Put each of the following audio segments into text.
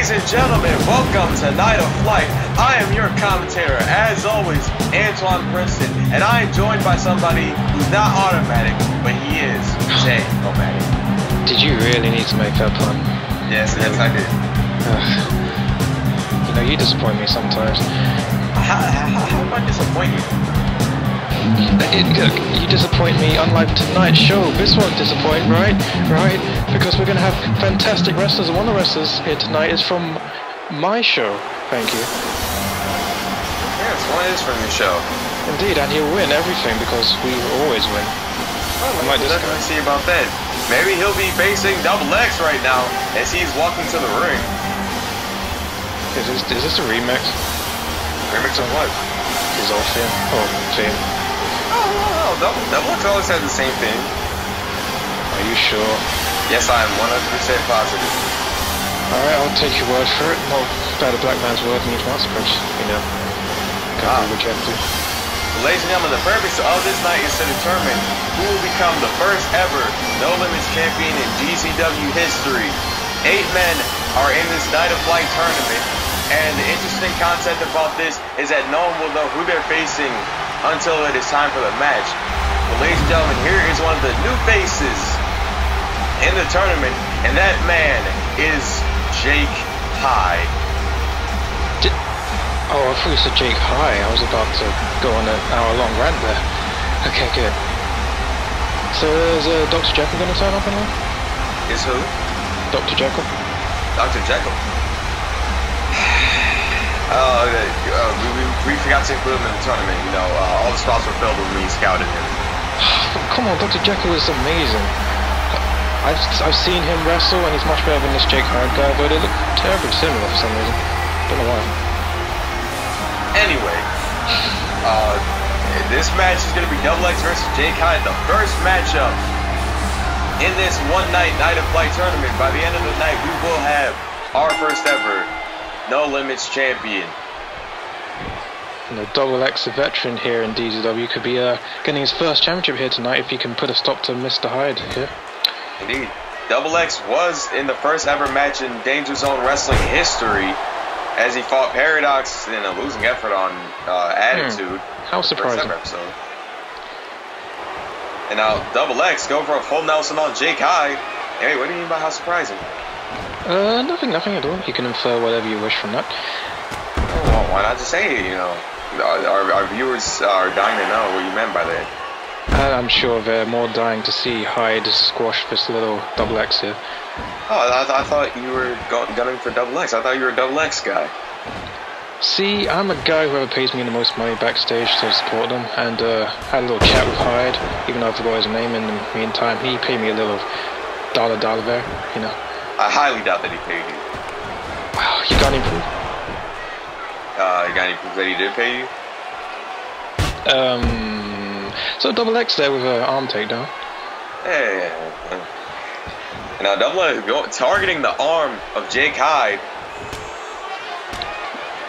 Ladies and gentlemen, welcome to Night of Flight. I am your commentator, as always, Antoine Princeton, and I am joined by somebody who's not automatic, but he is J-O-matic. Did you really need to make that pun? Yes, I did. You know, you disappoint me sometimes. How do I disappoint you? Look, you disappoint me, unlike tonight's show. This won't disappoint, right? Right? Because we're going to have fantastic wrestlers, and one of the wrestlers here tonight is from my show. Thank you. Yes, one is from your show. Indeed, and he'll win everything because we always win. Well, we'll definitely see about that. Maybe he'll be facing Double X right now as he's walking to the ring. Is this a remix? Remix of what? His old theme. Oh, theme. Oh, Double X always had the same thing. Are you sure? Yes, I am 100% positive. Alright, I'll take your word for it. Not that a black man's word means once, but, you know, can't be rejected. Ladies and gentlemen, the purpose of this night is to determine who will become the first ever No Limits Champion in DZW history. 8 men are in this Night of Flight tournament, and the interesting concept about this is that no one will know who they're facing until it is time for the match. But ladies and gentlemen, here is one of the new faces in the tournament, and that man is Jake Hyde. Oh, I thought you said Jake Hyde. I was about to go on an hour-long rant there. Okay, good. So is Dr. Jekyll going to turn up anyway? Is who? Dr. Jekyll. Dr. Jekyll. We forgot to include him in the tournament. You know, all the spots were filled when we scouted him. Come on, Dr. Jekyll is amazing. I've seen him wrestle, and he's much better than this Jake Hyde guy, but they look terribly similar for some reason. Don't know why. Anyway, this match is going to be Double X versus Jake Hyde, the first matchup in this one-night Night of Flight tournament. By the end of the night, we will have our first ever No Limits Champion. You know, Double X, a veteran here in DZW, could be getting his first championship here tonight if he can put a stop to Mr. Hyde here. Indeed. Double X was in the first ever match in Danger Zone Wrestling history, as he fought Paradox in a losing effort on Attitude. How surprising. Episode. And now Double X go for a full Nelson on Jake Hyde. Hey, what do you mean by how surprising? Nothing at all. You can infer whatever you wish from that. Well, why not just say it, you know? Our viewers are dying to know what you meant by that. I'm sure they're more dying to see Hyde squash this little Double X here. Oh, I thought you were gunning for Double X. I thought you were a Double X guy. See, I'm a guy whoever pays me the most money backstage to support them, and had a little chat with Hyde, even though I forgot his name in the meantime. He paid me a little dollar there, you know. I highly doubt that he paid you. Wow, you got any proof? You got any proof that he did pay you? So Double X there with an arm takedown. Yeah. Now Double X targeting the arm of Jake Hyde.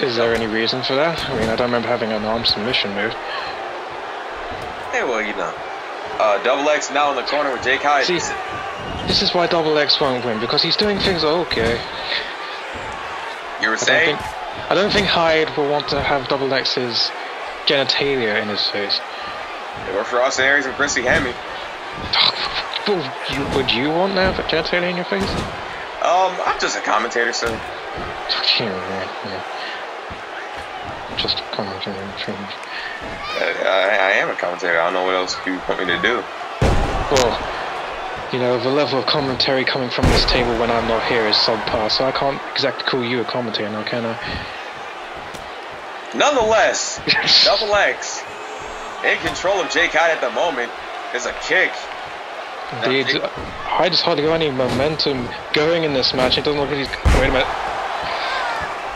Is there any reason for that? I mean, I don't remember having an arm submission move. Hey, well, you know. Double X now in the corner with Jake Hyde. See, this is why Double X won't win, because he's doing things okay. You were saying? I don't think Hyde will want to have Double X's genitalia in his face. They work for Austin Aries and Chrissy Hemme. Would you want to have a genitalia in your face? I'm just a commentator, sir. Yeah. Just a commentator. I am a commentator. I don't know what else you want me to do. Well, you know, the level of commentary coming from this table when I'm not here is subpar, so I can't exactly call you a commentator now, can I? Nonetheless, Double X in control of Jake Hyde at the moment. There's a kick. Indeed, Hyde has hardly got any momentum going in this match. It doesn't look like he's... Wait a minute.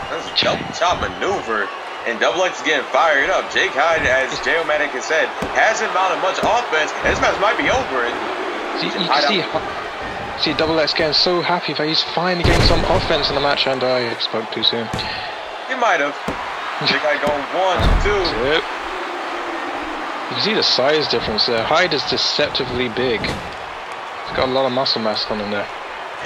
That's a chop maneuver, and Double X is getting fired up. Jake Hyde, as J-O-matic has said, hasn't mounted much offense. This match might be over. And you can see Double X getting so happy that he's finally getting some offense in the match, and I spoke too soon. He might have. Jake Hyde going 1, 2. Yep. You can see the size difference there. Hyde is deceptively big. He's got a lot of muscle mass on him there.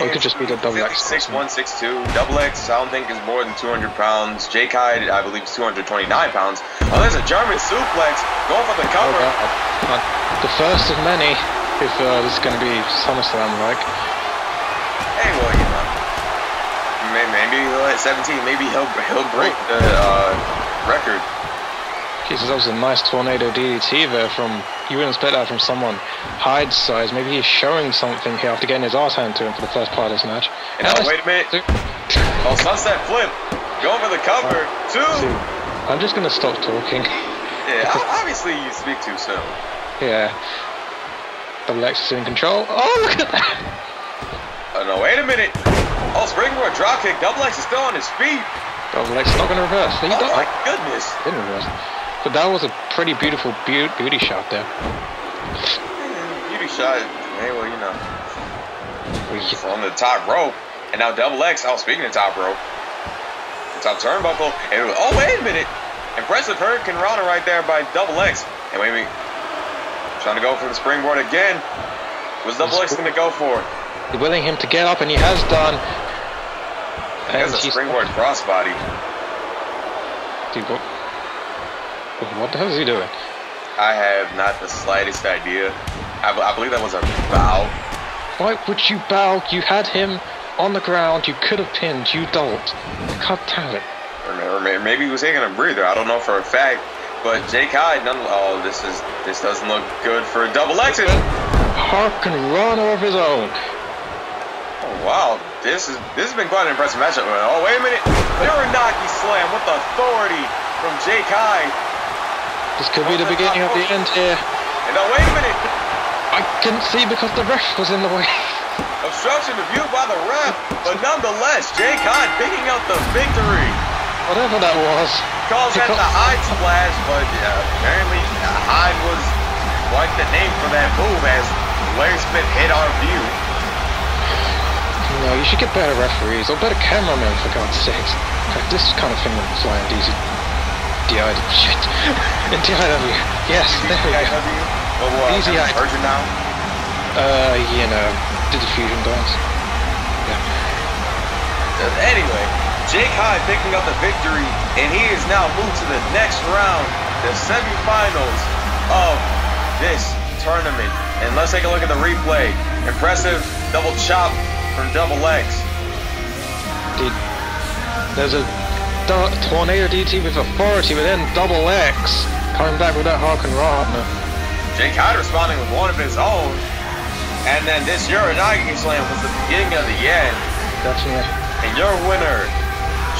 Or it could just be the double X. 6'1", 6'2". Double X, I don't think is more than 200 pounds. Jake Hyde, I believe, is 229 pounds. Oh, there's a German suplex going for the cover. The first of many, if this is going to be SummerSlam-like. Hey, well, you know, maybe he'll hit 17. Maybe he'll break the record. Jesus, that was a nice tornado DDT there from, you wouldn't expect that from someone Hyde's size. Maybe he's showing something here after getting his arse handed to him for the first part of this match. And now, wait a minute. Oh, sunset flip. Going for the cover. Two. I'm just going to stop talking. Yeah, obviously you speak too soon. Yeah. Double X is in control. Oh, look at that. Oh, no, wait a minute. Oh, springboard dropkick. Double X is still on his feet. Double X is not going to reverse. Oh, my goodness. Didn't reverse. But that was a pretty beautiful beauty shot there. Beauty shot. Hey, well, you know. He's on the top rope. And now Double X. Oh, speaking of top rope. Top turnbuckle. And oh, wait a minute. Impressive Hurricane Rana right there by Double X. And wait. Trying to go for the springboard again. What's Double X going to go for? He's willing him to get up, and he has done. He has a springboard crossbody. Dude, what the hell is he doing? I have not the slightest idea. I believe that was a bow. Why would you bow? You had him on the ground. You could have pinned. You don't. God damn it. Or maybe he was taking a breather. I don't know for a fact. But Jake Hyde, oh, this doesn't look good for Double X. Harkin run of his own. Oh, wow, this has been quite an impressive matchup. Oh, wait a minute. Uranagi slam with authority from Jake Hyde. This could be the beginning of the end here. And now, wait a minute. I couldn't see because the ref was in the way. Obstruction of view by the ref, but nonetheless, Jake Hyde picking out the victory. Whatever that was. Calls that the Hyde splash, but apparently Hyde was quite the name for that move as Larry Smith hit our view. No, you should get better referees or better cameramen, for God's sakes. In fact, this kind of thing would fly in DZW. Shit. In DZW. Yes, there we go. Easy Hyde. Virgin now? You know, did the fusion dance. Yeah. Anyway, Jake Hyde picking up the victory, and he is now moved to the next round, the semifinals of this tournament. And let's take a look at the replay. Impressive double chop from Double X. Dude, there's a tornado DT with authority, but then Double X coming back with that Harkin Rana. Jake Hyde responding with one of his own. And then this Uranagi slam was the beginning of the end. Definitely. And your winner,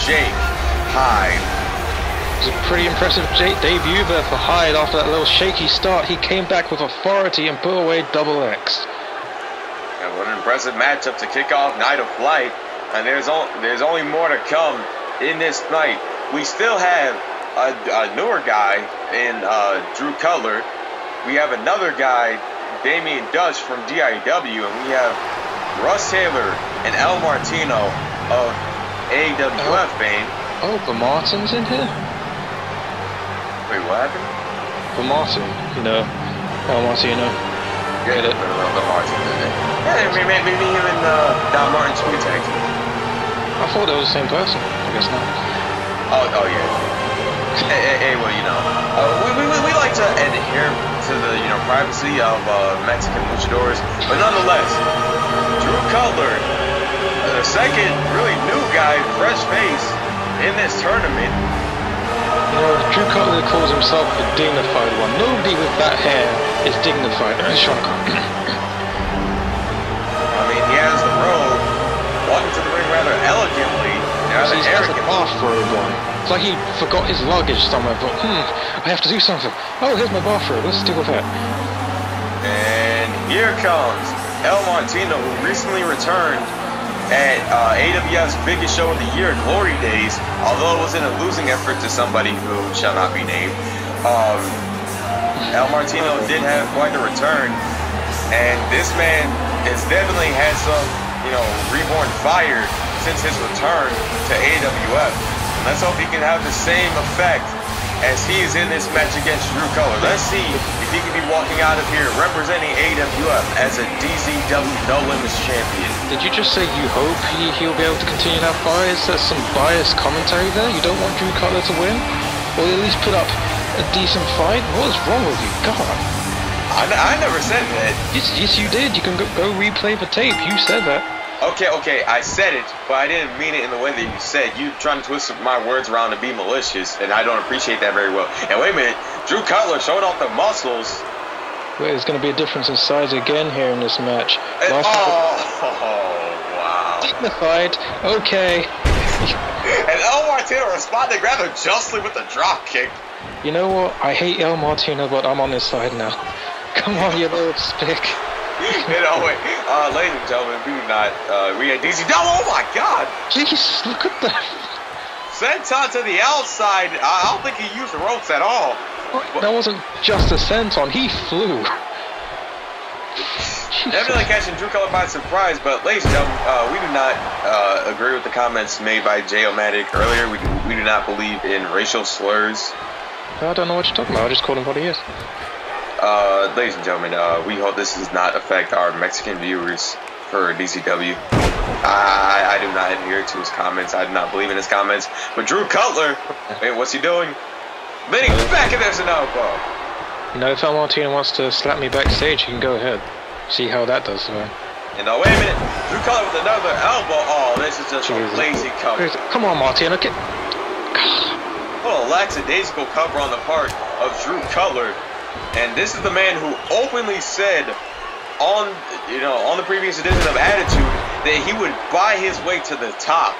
Jake Hyde. It was a pretty impressive debut there for Hyde. After that little shaky start, he came back with authority and put away Double X. And what an impressive matchup to kick off Night of Flight. And there's only more to come in this night. We still have a newer guy in Drew Cutler. We have another guy, Damien Dutch from DZW, and we have Russ Taylor and Martino of AWF fame. Oh, the Martin's in here? Wait, what happened? The Martin, you know. Martino. Yeah, the Martin in it. Yeah, maybe him and Don Martin sweet tag. I thought they were the same person. I guess not. Oh yeah. Hey, well, you know, we like to adhere to the privacy of Mexican luchadors, but nonetheless, Drew Cutler, the second really new guy, fresh face in this tournament. You know, Drew Cutler calls himself a dignified one. Nobody with that hair is dignified. Sean Connery. I mean, he has the robe, walking to the ring rather elegantly, rather arrogantly. A bathrobe on. It's like he forgot his luggage somewhere, but I have to do something. Oh, here's my bathrobe. Let's deal with that. And here comes Martino, who recently returned at AWF's biggest show of the year, Glory Days, although it was in a losing effort to somebody who shall not be named. Martino did have quite a return, and this man has definitely had some, reborn fire since his return to AWF. Let's hope he can have the same effect as he is in this match against Drew Cutler. Let's see if he can be walking out of here representing AWF as a DZW No Limits Champion. Did you just say you hope he'll be able to continue that fight? Is there some biased commentary there? You don't want Drew Cutler to win? Or at least put up a decent fight? What is wrong with you? God. I never said that. Yes, you did. You can go replay the tape. You said that. Okay, I said it, but I didn't mean it in the way that you said. You trying to twist my words around to be malicious, and I don't appreciate that very well. And wait a minute, Drew Cutler showing off the muscles. Wait, there's going to be a difference in size again here in this match. Wow. Dignified, okay. And El Martino responded rather justly with a drop kick. You know what? I hate El Martino, but I'm on his side now. Come on, you little spick. Wait, ladies and gentlemen, we had DZW. Oh my God! Jeez, look at that. Senton to the outside. I don't think he used the ropes at all. That wasn't just a senton, he flew. Definitely catching Drew Cutler by surprise, but ladies and gentlemen, we do not agree with the comments made by J-O-Matic earlier. We do not believe in racial slurs. I don't know what you're talking about, I just called him what he is. Ladies and gentlemen, we hope this does not affect our Mexican viewers for DZW. I do not adhere to his comments. I do not believe in his comments. But Drew Cutler, wait, what's he doing? Leaning back, and there's an elbow. You know, if El Martino wants to slap me backstage, he can go ahead. See how that does for him. And wait a minute, Drew Cutler with another elbow. Oh, this is just a lazy cover. Come on, Martino. Get... What a lackadaisical cover on the part of Drew Cutler. And this is the man who openly said on the previous edition of Attitude that he would buy his way to the top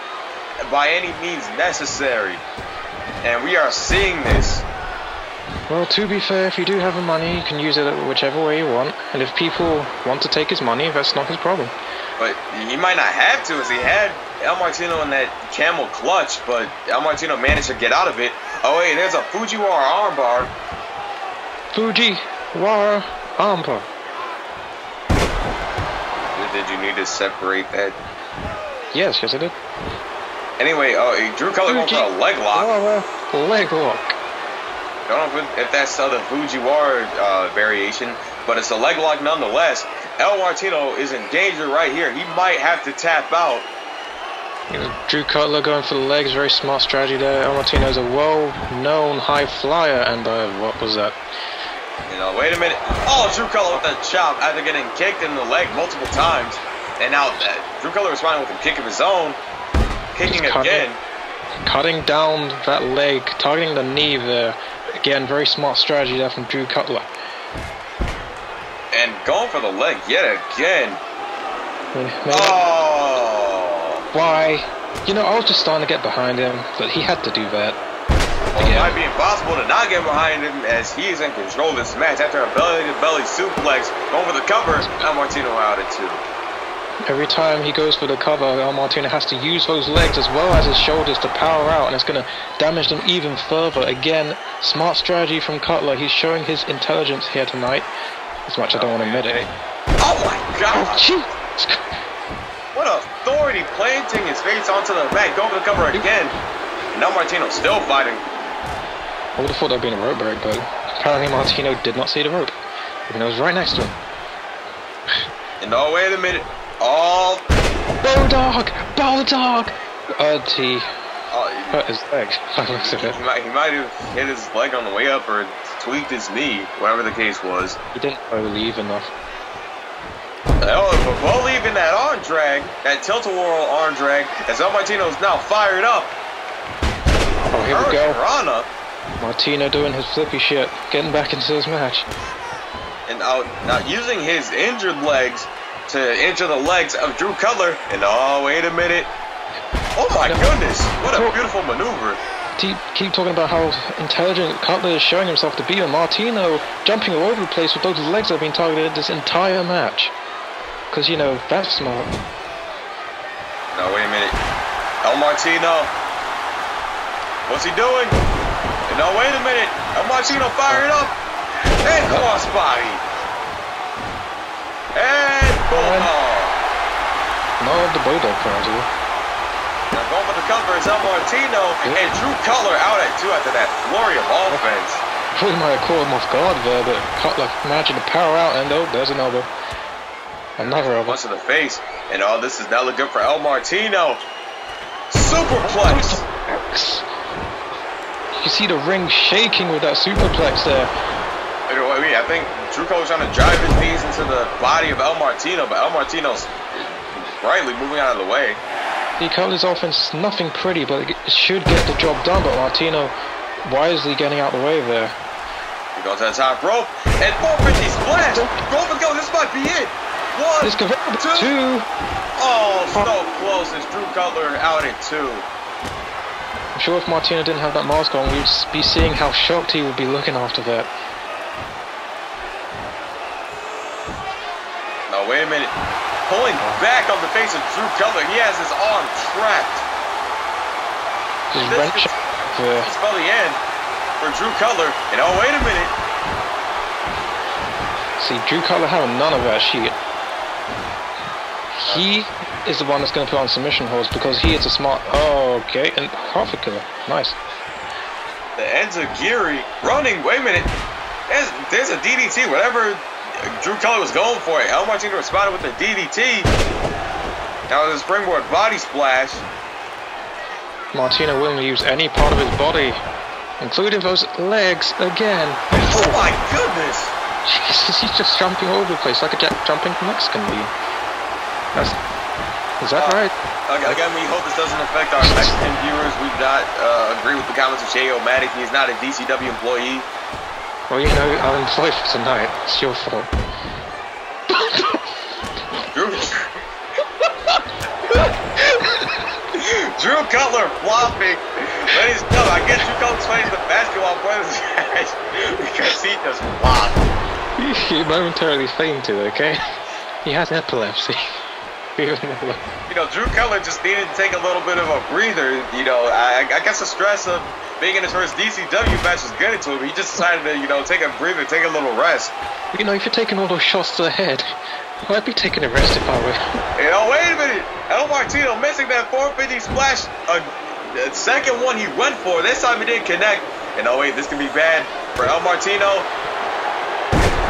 by any means necessary. And we are seeing this. Well, to be fair, if you do have the money, you can use it whichever way you want. And if people want to take his money, that's not his problem. But he might not have to, as he had El Martino in that camel clutch, but El Martino managed to get out of it. Oh wait, there's a Fujiwara armbar. Fujiwara armbar. Did you need to separate that? Yes, I did. Anyway, Drew Cutler going for a leg lock. Leg lock. I don't know if that's the Fujiwara variation, but it's a leg lock nonetheless. El Martino is in danger right here. He might have to tap out. Drew Cutler going for the legs, very smart strategy there. El Martino is a well-known high flyer, and what was that? Wait a minute. Oh, Drew Cutler with a chop after getting kicked in the leg multiple times. And now Drew Cutler responding with a kick of his own. Kicking again. Cutting down that leg, targeting the knee there. Again, very smart strategy there from Drew Cutler. And going for the leg yet again. Oh! Why? I was just starting to get behind him, but he had to do that. Well, it might be impossible to not get behind him as he is in control of this match after a belly-to-belly suplex. Going for the cover, El Martino out at 2. Every time he goes for the cover, El Martino has to use those legs as well as his shoulders to power out, and it's going to damage them even further. Again, smart strategy from Cutler. He's showing his intelligence here tonight, as much as I don't want to admit it. Oh my God! Oh, jeez. What authority planting his face onto the mat. Going for the cover again. And El Martino still fighting. I would have thought that would have been a rope break, but apparently Martino did not see the rope, even though it was right next to him. And wait a minute. Oh! Bulldog! Bulldog! He hurt his leg. He might have hit his leg on the way up or tweaked his knee, whatever the case was. He didn't believe enough. Believe in that arm drag, that tilt-a-whirl arm drag, as El Martino is now fired up. Oh, here we go. Rana. Martino doing his flippy shit, getting back into this match. And now using his injured legs to injure the legs of Drew Cutler. And wait a minute. Oh my goodness, what a beautiful maneuver. Keep talking about how intelligent Cutler is showing himself to be, and Martino jumping all over the place with those legs that have been targeted this entire match. Because, that's smart. No, wait a minute. El Martino. What's he doing? And wait a minute. El Martino fired up. And crossbody. And bulldog. No, the bulldog party. Now going for the cover is Martino, and Drew Cutler out at 2 after that flurry of offense. Probably might have caught him off guard there, but Cutler managing to power out, and oh, there's an elbow. Another elbow. Once to the face, and oh, this is not looking good for Martino. Superplex. You see the ring shaking with that superplex there. I think Drew Cutler's trying to drive his knees into the body of Martino, but Martino's rightly moving out of the way. The Cutler's offense is nothing pretty, but it should get the job done, but Martino wisely getting out the way there. He goes to the top rope, and 450 splash. Rope and go, this might be it. 1, 2. Oh, so close as Drew Cutler out at 2. I'm sure if Martino didn't have that mask on, we'd be seeing how shocked he would be looking after that. No, wait a minute. Pulling back on the face of Drew Cutler. He has his arm trapped. This could spell the end for Drew Cutler. And oh, wait a minute. See, Drew Cutler having none of that shit. He is the one that's going to put on submission holds because he is a smart. Oh, okay, and half a killer. Nice. The enziguri running. Wait a minute. There's a DDT. Whatever Drew Cutler was going for it. Martino responded with the DDT. Now the springboard body splash. Martino willing to use any part of his body, including those legs again. Oh my goodness! Jesus, he's just jumping all over the place like a jumping Mexican bean. Is that right? Again, we hope this doesn't affect our Mexican viewers. We do not agree with the comments of J.O. Matic. He's not a DZW employee. Well, you know, I'm employed for tonight. It's your fault. Drew Cutler flopping. Ladies and gentlemen, I guess Drew Cutler's playing the basketball brothers because he just flopped. He momentarily fainted, okay? He has epilepsy. You know, Drew Cutler just needed to take a little bit of a breather. You know, I guess the stress of being in his first DZW match was getting to him. He just decided to, you know, take a breather, take a little rest. You know, if you're taking all those shots to the head, I'd be taking a rest if I were. You know, wait a minute. Martino missing that 450 splash. The second one he went for. This time he didn't connect. And oh wait, this can be bad for Martino.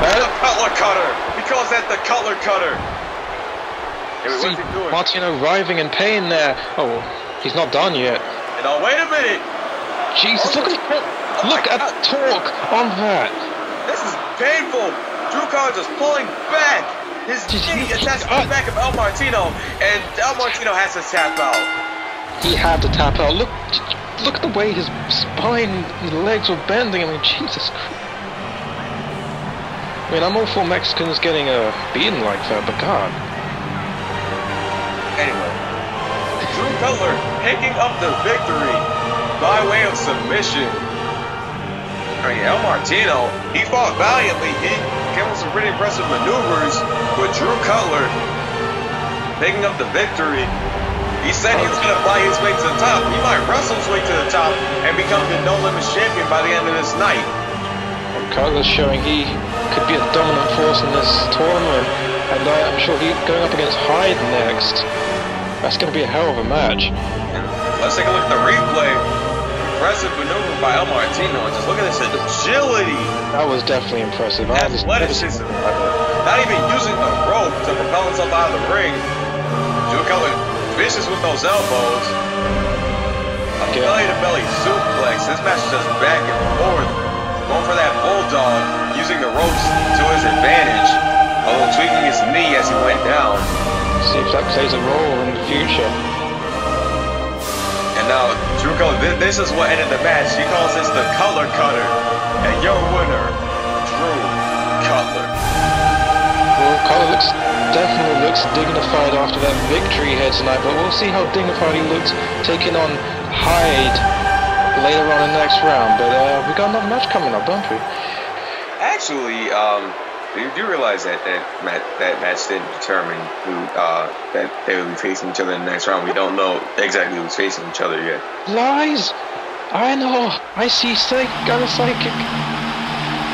The Cutler cutter. He calls that the Cutler cutter. See, Martino writhing in pain there. Oh, he's not done yet. And oh, wait a minute. Jesus, look at the torque on that. This is painful. Drew Cutler just pulling back. His knee attached to the back of Martino, and Martino has to tap out. He had to tap out. Look at the way his spine, his legs were bending. I mean, Jesus Christ. I mean, I'm all for Mexicans getting beaten like that, but God. Anyway, Drew Cutler picking up the victory by way of submission. I mean, Martino, he fought valiantly. He came with some pretty impressive maneuvers, but Drew Cutler picking up the victory. He said he was going to fly his way to the top. He might wrestle his way to the top and become the No Limits Champion by the end of this night. Cutler's showing he could be a dominant force in this tournament, and I'm sure he's going up against Hyde next. That's going to be a hell of a match. And let's take a look at the replay. Impressive maneuver by Martino, and just look at this agility. That was definitely impressive. Athleticism. Not even using the rope to propel himself out of the ring. Drew Cutler vicious with those elbows. A belly-to-belly suplex. This match is just back and forth. Going for that bulldog, using the ropes to his advantage, although tweaking his knee as he went down. See if that plays a role in the future. And now, Drew Cutler, this is what ended the match. He calls this the Color Cutter. And your winner, Drew Cutler. Well, Cutler definitely looks dignified after that victory here tonight, but we'll see how dignified he looks taking on Hyde later on in the next round. But we got another match coming up, don't we? Actually, you do realize that match didn't determine who that they will be facing each other in the next round. We don't know exactly who's facing each other yet. Lies! I know. I see got a psychic.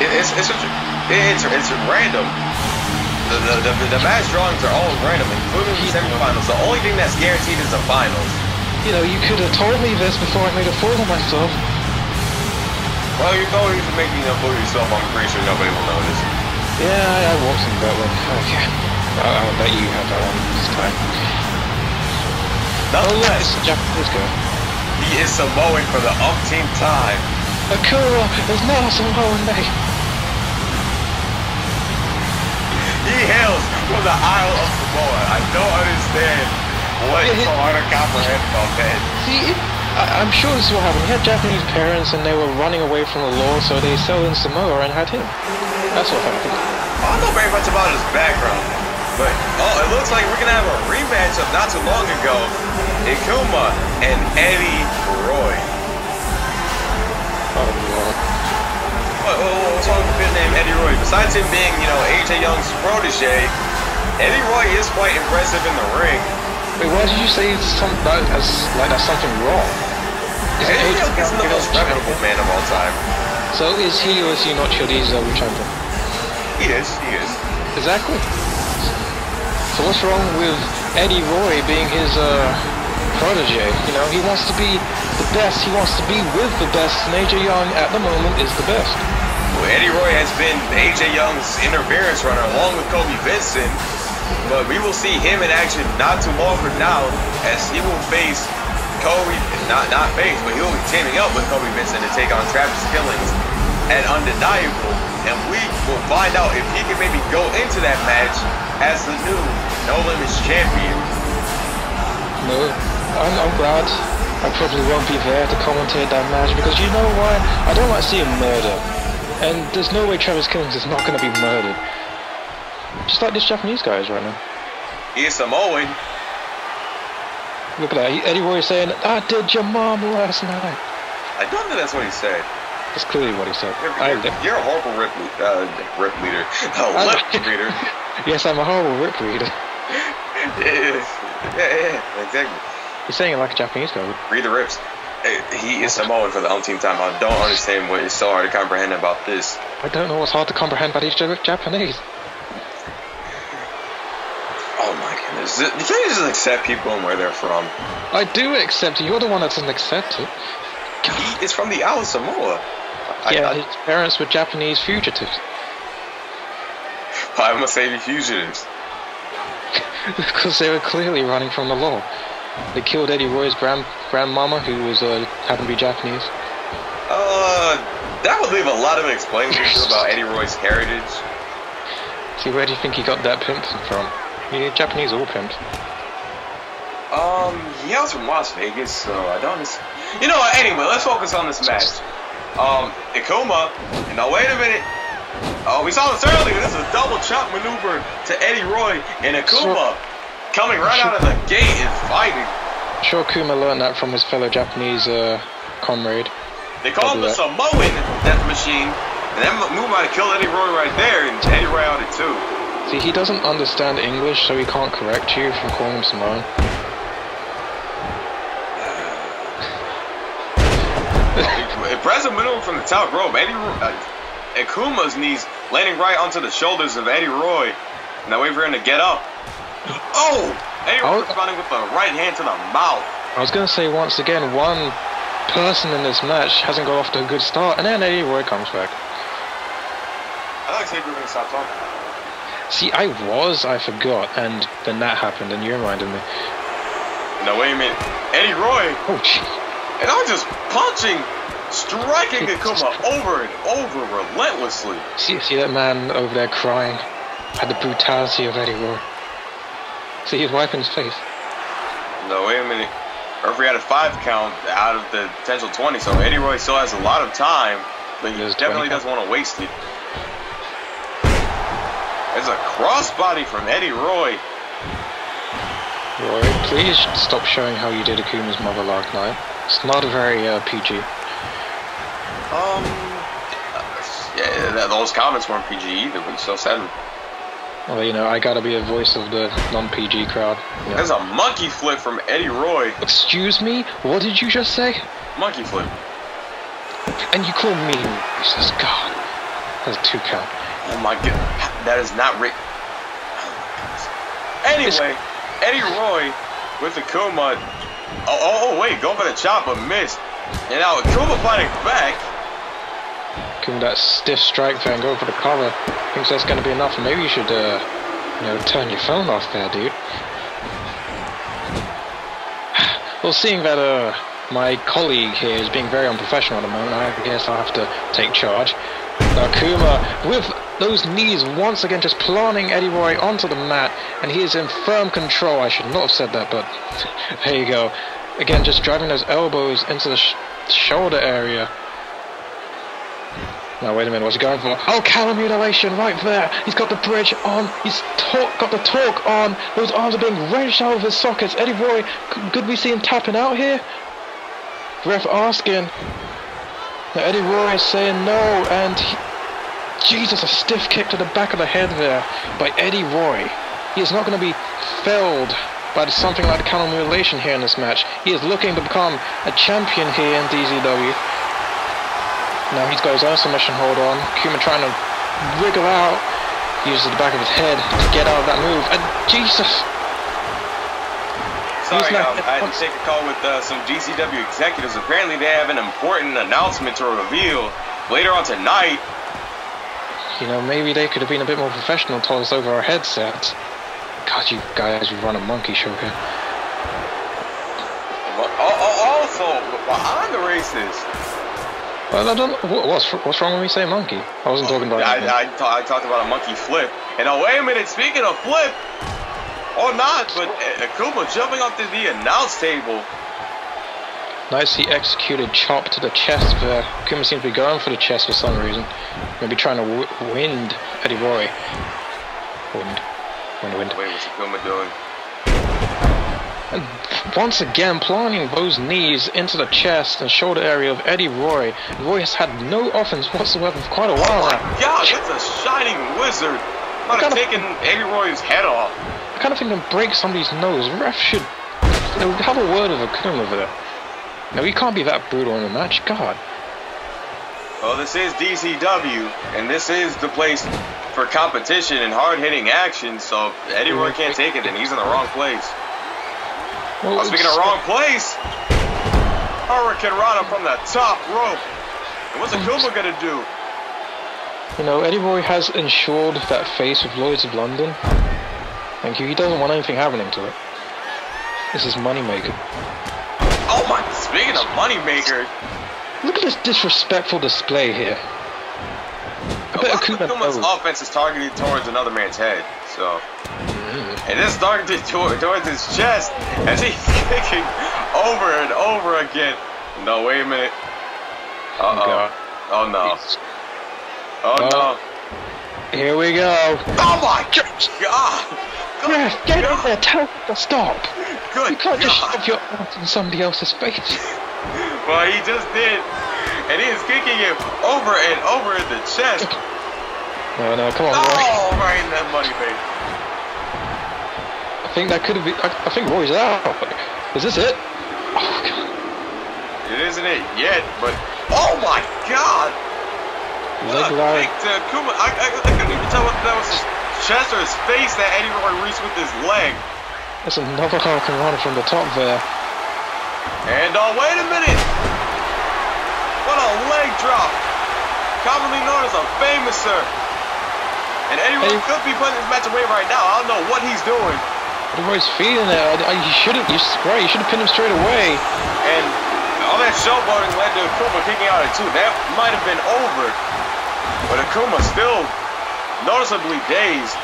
It's random. The match drawings are all random, including the semifinals. The only thing that's guaranteed is the finals. You know, you could have told me this before I made a fool of myself. Well, you don't need to make me a fool of yourself. I'm pretty sure nobody will notice. Yeah, I walked into that one. Okay. I'll let you have that one this time. Nonetheless, Japanese guy. he is Samoan for the umpteenth time. Akuma is not a Samoan name. He hails from the Isle of Samoa. I don't understand what is so hard to comprehend about that. See, I'm sure this is what happened. He had Japanese parents and they were running away from the law, so they settled in Samoa and had him. That's what happened. I don't know very much about his background, but it looks like we're gonna have a rematch of not too long ago, Ekuma and Eddie Roy. Oh Lord. What's wrong with the name Eddie Roy? Besides him being, AJ Young's protege, Eddie Roy is quite impressive in the ring. Wait, why did you say that's something wrong? Eddie Young is the most reputable man of all time. So is he or is he not your DZW champion? He is. Exactly. So what's wrong with Eddie Roy being his protege? You know, he wants to be the best. He wants to be with the best. And AJ Young at the moment is the best. Well, Eddie Roy has been AJ Young's interference runner along with Kobe Vincent, but we will see him in action not too long from now, as he will face Kobe, not face, but he will be teaming up with Kobe Vincent to take on Travis Killings at Undeniable, and we will find out if he can maybe go into that match as the new No Limits Champion. No, I'm glad I probably won't be there to commentate that match, because you know why? I don't like seeing murder. And there's no way Travis Killings is not going to be murdered. Just like this Japanese guy is right now. He is Samoan. Look at that. Eddie Roy saying, "I did your mom last night." I don't think that's what he said. That's clearly what he said. You're a horrible rip leader. Lip reader. Yes, I'm a horrible rip reader. Yeah, exactly. He's saying it like a Japanese guy would. Read the rips. He is Samoan for the umpteenth time. I don't understand what is so hard to comprehend about this. I don't know what's hard to comprehend about these Japanese. Oh my goodness. You can't just accept people and where they're from. I do accept it. You're the one that doesn't accept it. He is from the Isle of Samoa. His parents were Japanese fugitives. Why must they be fugitives? Because they were clearly running from the law. They killed Eddie Roy's grandmama, who was happened to be Japanese. That would leave a lot of explaining about Eddie Roy's heritage. See, where do you think he got that pimp from? Yeah, Japanese all pimps. He was from Las Vegas, so I don't. You know what? Anyway, let's focus on this match. Ekuma. Now wait a minute. Oh, we saw this earlier. This is a double chop maneuver to Eddie Roy, and Ekuma coming right out of the gate and fighting. I'm sure Akuma learned that from his fellow Japanese comrade. They call him the Samoan Death Machine, and that move might have killed Eddie Roy right there, and Eddie Roy out it too. See, he doesn't understand English, so he can't correct you from calling him Samoan. Impressive maneuver from the top rope. Akuma's knees landing right onto the shoulders of Eddie Roy. Now wait for him to get up. Oh! Eddie Roy responding with the right hand to the mouth. I was going to say, once again, one person in this match hasn't got off to a good start, and then Eddie Roy comes back. I thought you said you were going to stop talking. See, I forgot, and then that happened, and you reminded me. No, wait a minute. Eddie Roy! Oh, jeez. And I'm just punching, striking Akuma over and over relentlessly. See that man over there crying at the brutality of Eddie Roy. See, he's wiping his face. No, wait a minute. Referee had a 5 count out of the potential 20, so Eddie Roy still has a lot of time, but he definitely doesn't want to waste it. There's a crossbody from Eddie Roy. Roy, please stop showing how you did Akuma's mother last night. It's not very PG. Yeah, those comments weren't PG either, but you still said them. Well, you know, I gotta be a voice of the non-PG crowd. Yeah. There's a monkey flip from Eddie Roy. Excuse me? What did you just say? Monkey flip. And you call me racist? God. That's a 2 count. Oh my god. That is not Rick. Anyway, Eddie Roy with Ekuma. Oh, wait, going for the chop, but missed. And now Ekuma fighting back. Give him that stiff strike there and go for the cover. Thinks that's going to be enough. Maybe you should, you know, turn your phone off there, dude. Well, seeing that my colleague here is being very unprofessional at the moment, I guess I'll have to take charge. Now Akuma, with those knees once again just planting Eddie Roy onto the mat, and he is in firm control. I should not have said that, but there you go. Again, just driving those elbows into the shoulder area. Now wait a minute, what's he going for? Oh, cow mutilation right there. He's got the bridge on. He's got the torque on. Those arms are being wrenched out of his sockets. Eddie Roy, could we see him tapping out here? Ref asking. Now Eddie Roy is saying no, and Jesus, a stiff kick to the back of the head there by Eddie Roy. He is not going to be felled by something like the counter mutilation here in this match. He is looking to become a champion here in DZW. Now he's got his own submission hold on. Akuma trying to wriggle out. He uses the back of his head to get out of that move. And Jesus! Sorry, I had to take a call with some DZW executives. Apparently they have an important announcement to reveal later on tonight. You know, maybe they could have been a bit more professional, told us over our headsets. God, you guys run a monkey show here. Also, behind the races. Well, I don't. What's wrong when we say monkey? I wasn't talking about. I talked about a monkey flip. And oh, wait a minute. Speaking of flip, or not, but Akuma jumping onto the announce table. Nicely executed chop to the chest there. Akuma seems to be going for the chest for some reason. Maybe trying to wind Eddie Roy. Wind. Wait, what's Akuma doing? And once again, planting those knees into the chest and shoulder area of Eddie Roy. Roy has had no offense whatsoever for quite a while now. Oh my God, that's a shining wizard. Might have taken Eddie Roy's head off. I kind of think to break somebody's nose. Ref should have a word of Akuma there. No, he can't be that brutal in the match. God. Well, this is DZW, and this is the place for competition and hard-hitting action. So if Eddie Roy can't take it, then he's in the wrong place. Well, speaking of wrong place, Hurricane Rana from the top rope. And what's Akuma gonna do? You know, Eddie Roy has ensured that face with Lloyd's of London. Thank you. He doesn't want anything happening to it. This is Moneymaker. Oh my! Speaking of Moneymaker, look at this disrespectful display here. I bet Akuma's offense is targeted towards another man's head, so. And it's targeted towards his chest as he's kicking over and over again. No, wait a minute. Uh-oh. Oh, no. Oh, no. Here we go. Oh, my God. Yeah, get in there. Tell him to stop. Good You can't just God. shove your arms in somebody else's face. Well, he just did. And he is kicking him over and over in the chest. No, come on, Roy. Oh, right in that money, baby. I think that could have been. I think Roy's out. Is this it? Oh, God. It isn't it yet, but oh my God! What a kick to Akuma. I couldn't even tell whether that was his chest or his face that Eddie Roy reached with his leg. That's another Hurricane Rana from the top there. And wait a minute! What a leg drop! Commonly known as a famouser. And Eddie Roy could be putting this match away right now. I don't know what he's doing. Eddie Roy's feeling it. He should have. Right, you should have pinned him straight away. And all that showboating led to Akuma kicking out at 2. That might have been over. But Akuma still noticeably dazed.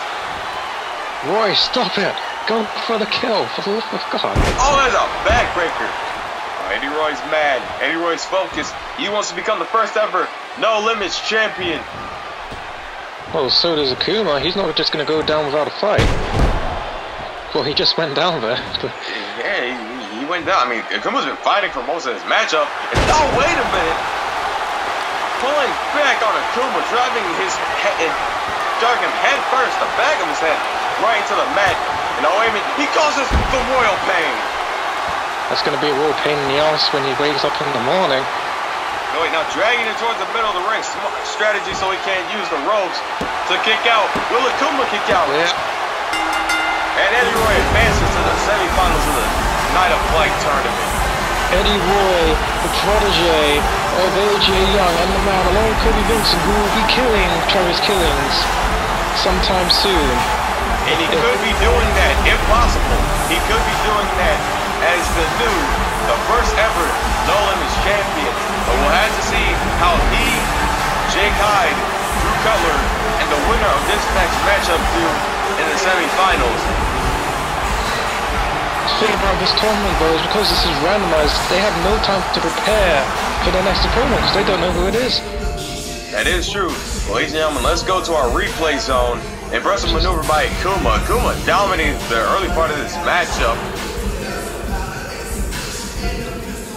Roy, stop it. Go for the kill, for the love of God. Oh, there's a backbreaker. Oh, Eddie Roy's mad. Eddie Roy's focused. He wants to become the first ever No Limits Champion. Well, so does Akuma. He's not just going to go down without a fight. Well, he just went down there. Yeah, he went down. I mean, Akuma's been fighting for most of his matchup. And oh, wait a minute. Pulling back on Akuma, driving him head first, the back of his head, right into the mat. And oh, wait a minute, he causes the royal pain. That's going to be a real pain in the ass when he wakes up in the morning. No, wait, now dragging him towards the middle of the ring. Smart strategy so he can't use the ropes to kick out. Will Akuma kick out? Yeah. And Eddie Roy advances to the semifinals of the Eddie Roy, the protege of AJ Young, and the man along with Kobe Vincent, who will be killing Travis Killings sometime soon. And he could be doing that, if possible. He could be doing that as the first ever No Limits Champion. But we'll have to see how he, Jake Hyde, Drew Cutler, and the winner of this next matchup do in the semifinals. The thing about this tournament, though, is because this is randomized, they have no time to prepare for their next opponent because they don't know who it is. That is true. Well, ladies and gentlemen, let's go to our replay zone. Impressive maneuver by Ekuma. Ekuma dominated the early part of this matchup.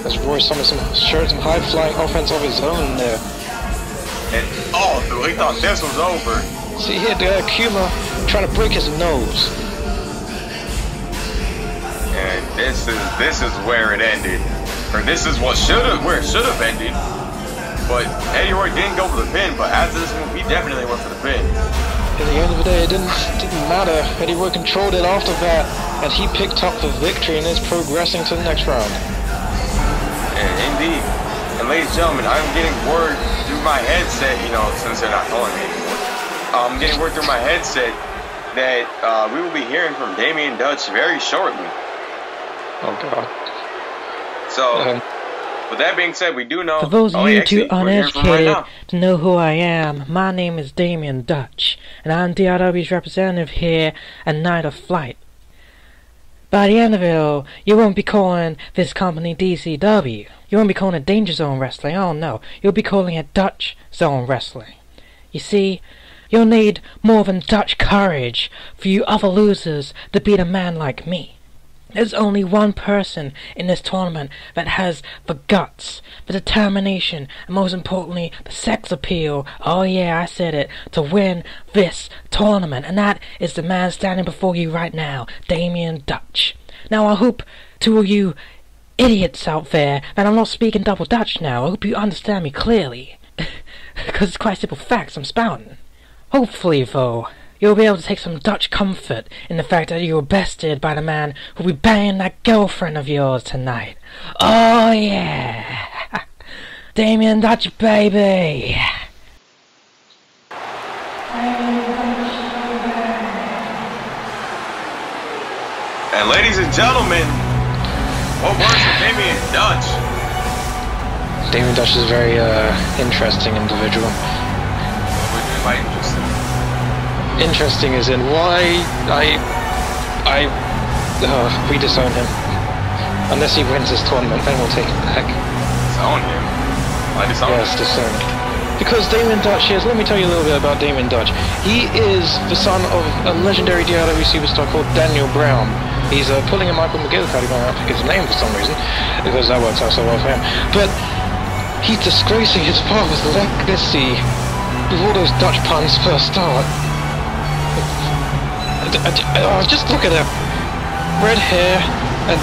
As Roy showed some high-flying offense of his own there. And, oh, he thought this was over. See here, Akuma trying to break his nose. And this is where it ended. Or this is where it should have ended. But Eddie Roy didn't go for the pin, but after this move, he definitely went for the pin. At the end of the day, it didn't matter. Eddie Roy controlled it after that, and he picked up the victory and is progressing to the next round. And indeed. And ladies and gentlemen, I'm getting word through my headset, you know, since they're not calling me anymore. I'm getting word through my headset that we will be hearing from Damien Dutch very shortly. Oh, God. So, with that being said, we do know... For those of you too uneducated to know who I am, my name is Damien Dutch, and I'm DRW's representative here at Night of Flight. By the end of it all, you won't be calling this company DZW. You won't be calling it Danger Zone Wrestling, oh no. You'll be calling it Dutch Zone Wrestling. You see, you'll need more than Dutch courage for you other losers to beat a man like me. There's only one person in this tournament that has the guts, the determination, and most importantly, the sex appeal, oh yeah, I said it, to win this tournament. And that is the man standing before you right now, Damien Dutch. Now I hope to all you idiots out there that I'm not speaking double Dutch now. I hope you understand me clearly. Because it's quite simple facts I'm spouting. Hopefully, though, you'll be able to take some Dutch comfort in the fact that you were bested by the man who'll be banging that girlfriend of yours tonight. Oh yeah! Damien Dutch, baby! And ladies and gentlemen, what words for Damien Dutch? Damien Dutch is a very interesting individual. What do you mean by interesting? Interesting as in why we disown him. Unless he wins this tournament, then we'll take him back. Disown him? Why disown him? Yes, disown. Because Damien Dutch is, let me tell you a little bit about Damien Dutch. He is the son of a legendary DZW superstar called Daniel Brown. He's pulling a Michael McGill card, he won't pick his name for some reason, because that works out so well for him. But he's disgracing his father's legacy before those Dutch puns first start. Just look at him. Red hair, and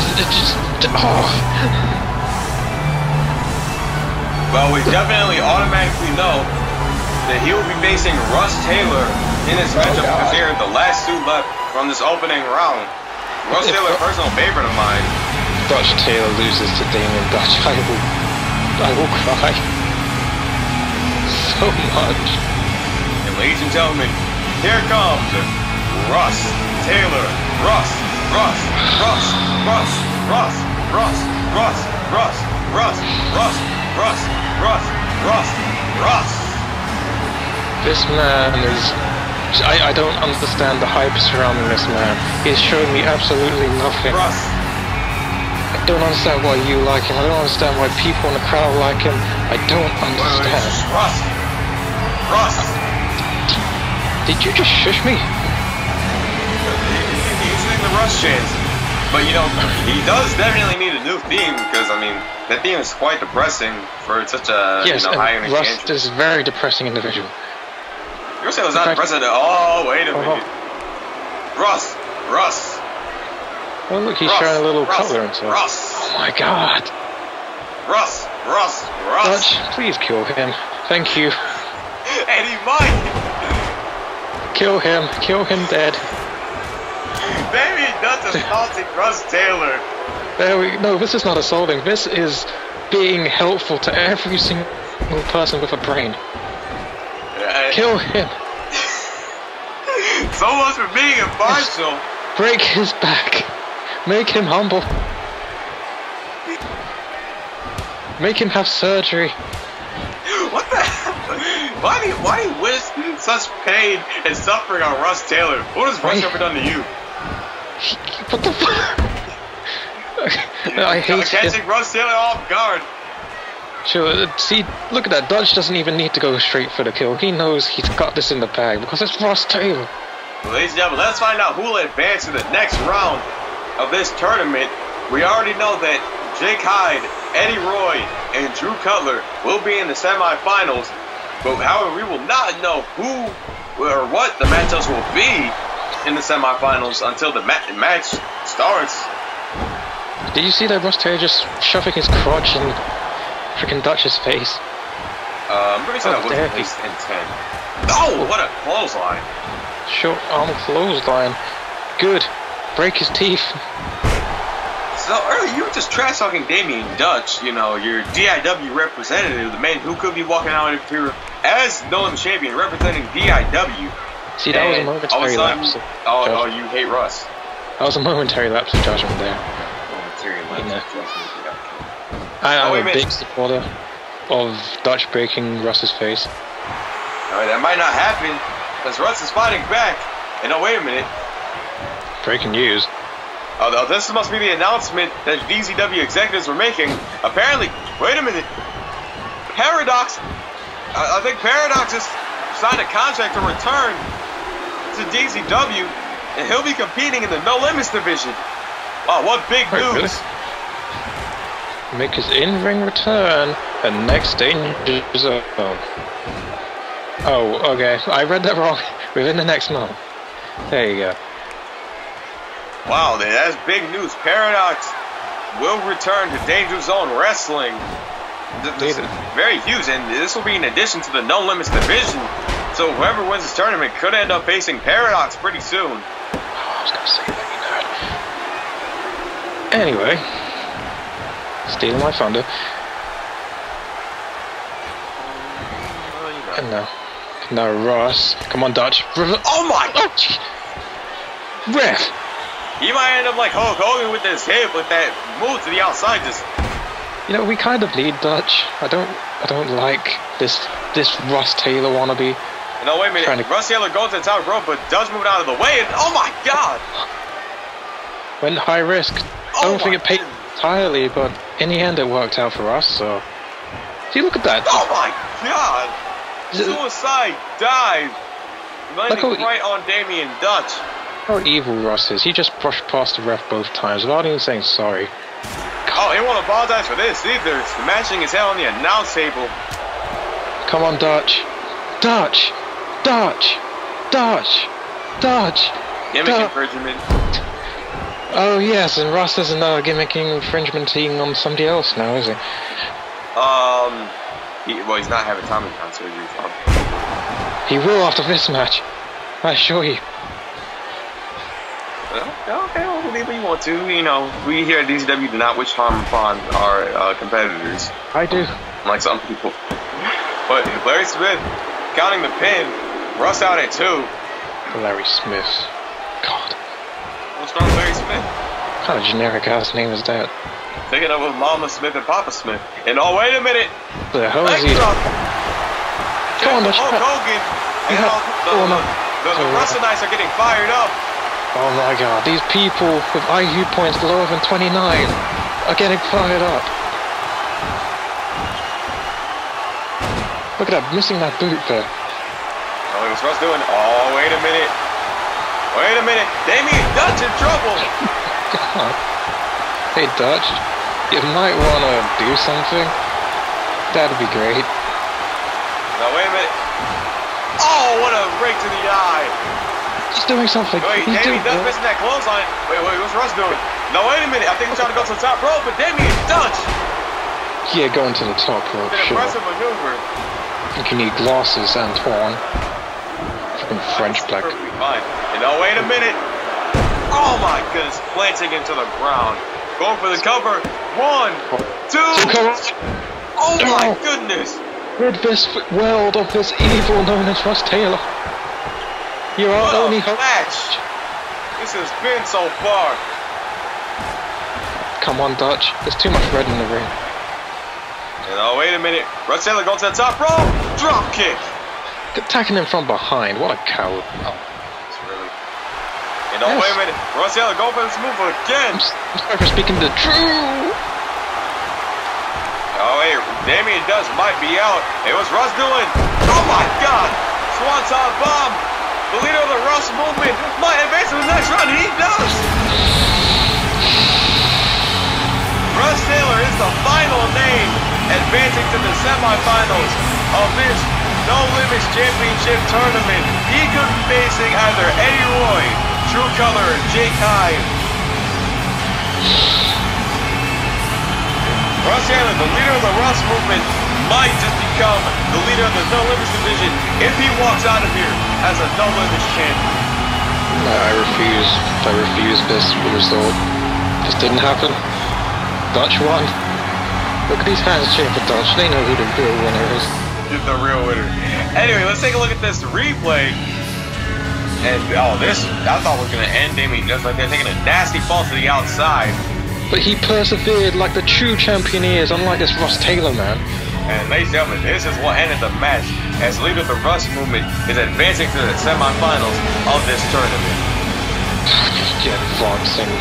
Well, we definitely automatically know that he will be facing Russ Taylor in this matchup because they are the last two left from this opening round. Russ Taylor, a personal favorite of mine. Dutch Taylor loses to Damien Dutch. I will cry so much. And ladies and gentlemen, here comes Russ Taylor. Russ. This man is... I don't understand the hype surrounding this man. He's showing me absolutely nothing. Russ. I don't understand why you like him. I don't understand why people in the crowd like him. I don't understand. Russ. Did you just shush me? He's doing the Russ chance. But you know, he does definitely need a new theme because I mean that theme is quite depressing for such a high energy Russ entrance. is a very depressing individual. You're saying it was not depressing at all? Wait a minute. Russ. Oh look, he's showing a little Cutler himself. Russ. Oh my God. Russ. Dutch, please kill him. Thank you. And he might. Kill him dead. Damien Dutch is assaulting Russ Taylor. There we no, this is not assaulting. This is being helpful to every single person with a brain. Kill him. So much for being impartial. Break his back. Make him humble. Make him have surgery. What the hell? Why do you wish such pain and suffering on Russ Taylor? What has Russ ever done to you? What the fuck? I hate catching Russ Taylor off guard. Sure, see, look at that. Dutch doesn't even need to go straight for the kill. He knows he's got this in the bag because it's Russ Taylor. Well, ladies and gentlemen, let's find out who will advance to the next round of this tournament. We already know that Jake Hyde, Eddie Roy, and Drew Cutler will be in the semifinals. But however, we will not know who or what the matchups will be in the semifinals until the match starts. Did you see that Russ Taylor just shoving his crotch in freaking Dutch's face? I'm pretty sure that was at least intent. Oh, what a clothesline! Short arm clothesline. Good. Break his teeth. So earlier you were just trash talking Damien Dutch, you know, your DIW representative, the man who could be walking out here as No Limits Champion representing DIW. See, that was a momentary lapse. Oh, you hate Russ. That was a momentary lapse of judgment there. Momentary lapse of judgment. I'm a big supporter of Dutch breaking Russ's face. Alright, that might not happen because Russ is fighting back. And oh, wait a minute. Breaking news. Oh, this must be the announcement that DZW executives were making. Apparently, wait a minute. Paradox, I think Paradox has signed a contract to return to DZW, and he'll be competing in the No Limits division. Wow, what big news. Really? Make his in-ring return, and next danger zone. Oh, okay. I read that wrong. Within the next month. There you go. Wow, that's big news. Paradox will return to Danger Zone Wrestling. This is very huge, and this will be in addition to the No Limits division. So whoever wins this tournament could end up facing Paradox pretty soon. I was gonna say that, you nerd. Anyway, stealing my thunder. And now Ross. Come on, Dutch. Oh my! Ref! He might end up like Hulk Hogan with his hip, with that move to the outside. Just, you know, we kind of need Dutch. I don't like this Russ Taylor wannabe. No, wait a minute. Russ Taylor goes to the top rope, but Dutch moved out of the way, and oh my God! Went high risk. I don't think it paid entirely, but in the end it worked out for us. So, see, look at that. Oh my God! Suicide dive, landing right on Damien Dutch. How evil Russ is. He just brushed past the ref both times without even saying sorry. Oh, he won't apologize for this either. Smashing his head on the announce table. Come on, Dutch. Dutch! Dutch! Dutch! Dutch! Gimmick infringement. Oh, yes, and Russ isn't gimmicking infringementing on somebody else now, is he? Well, he's not having Tommy John surgery, so. He will after this match. I assure you. Okay, I'll believe what you want to. You know, we here at DZW do not wish harm upon our competitors. I do. Like some people. But Larry Smith counting the pin. Russ out at 2. Larry Smith. God. What's wrong with Larry Smith? What kind of generic ass name is that? Thinking of Mama Smith and Papa Smith. And oh, wait a minute. The hell is he? Come on, Dutch. Hulk Hogan. And the Russinites are getting fired up. Oh my God, these people with IQ points lower than 29 are getting fired up. Look at that, missing that boot there. Oh, what's Russ doing? Oh, wait a minute. Wait a minute. Damien Dutch in trouble. God. Hey, Dutch, you might want to do something. That'd be great. Now, wait a minute. Oh, what a break to the eye. He's doing something. Wait, Damien Dutch missing that clothesline. Wait, what's Russ doing? No, wait a minute. I think he's trying to go to the top rope, but Damien Dutch. Yeah, going to the top rope, It's an sure. impressive maneuver. I think you need glasses, Antoine. Fucking French black. Perfectly fine. And no, wait a minute. Oh my goodness, planting into the ground. Going for the cover. 1, 2. Oh my goodness. Rid this world of this evil known as Russ Taylor. You're our only hope. Match this has been so far. Come on, Dutch. There's too much red in the ring. And oh, wait a minute. Russ Taylor goes to the top rope. Drop kick. Attacking him from behind. What a coward. Oh, it's really. And oh, wait a minute. Russ Taylor going for this move again. I'm sorry for speaking the truth. Oh, hey, Damien Dutch might be out. It was Russ doing. Oh my God! Swanton bomb. The leader of the Russ movement might advance to the next round. He does. Russ Taylor is the final name advancing to the semifinals of this No Limits Championship tournament. He could be facing either Eddie Roy, Cutler, or Hyde. Russ Taylor, the leader of the Russ movement, might just become the leader of the No Limits division if he walks out of here as a No Limits champion. I refuse this result. This didn't happen. Dutch won. Look at these hands cheering for Dutch. They know who the real winner is. He's the real winner. Anyway, let's take a look at this replay. And this I thought was gonna end Damien just like they're taking a nasty fall to the outside. But he persevered like the true champion he is, unlike this Russ Taylor man. And ladies and gentlemen, this is what ended the match as leader of the Russ movement is advancing to the semifinals of this tournament.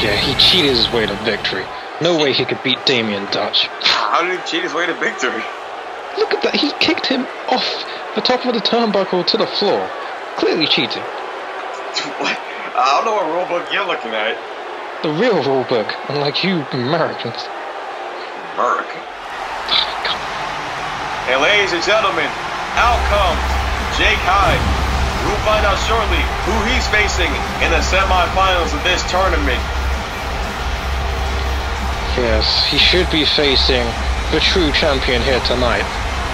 Yeah, he cheated his way to victory. No way he could beat Damien Dutch. How did he cheat his way to victory? Look at that, he kicked him off the top of the turnbuckle to the floor. Clearly cheating. What? I don't know what rulebook you're looking at. The real rulebook, unlike you Americans. American? And ladies and gentlemen, out comes Hyde. We'll find out shortly who he's facing in the semifinals of this tournament. Yes, he should be facing the true champion here tonight,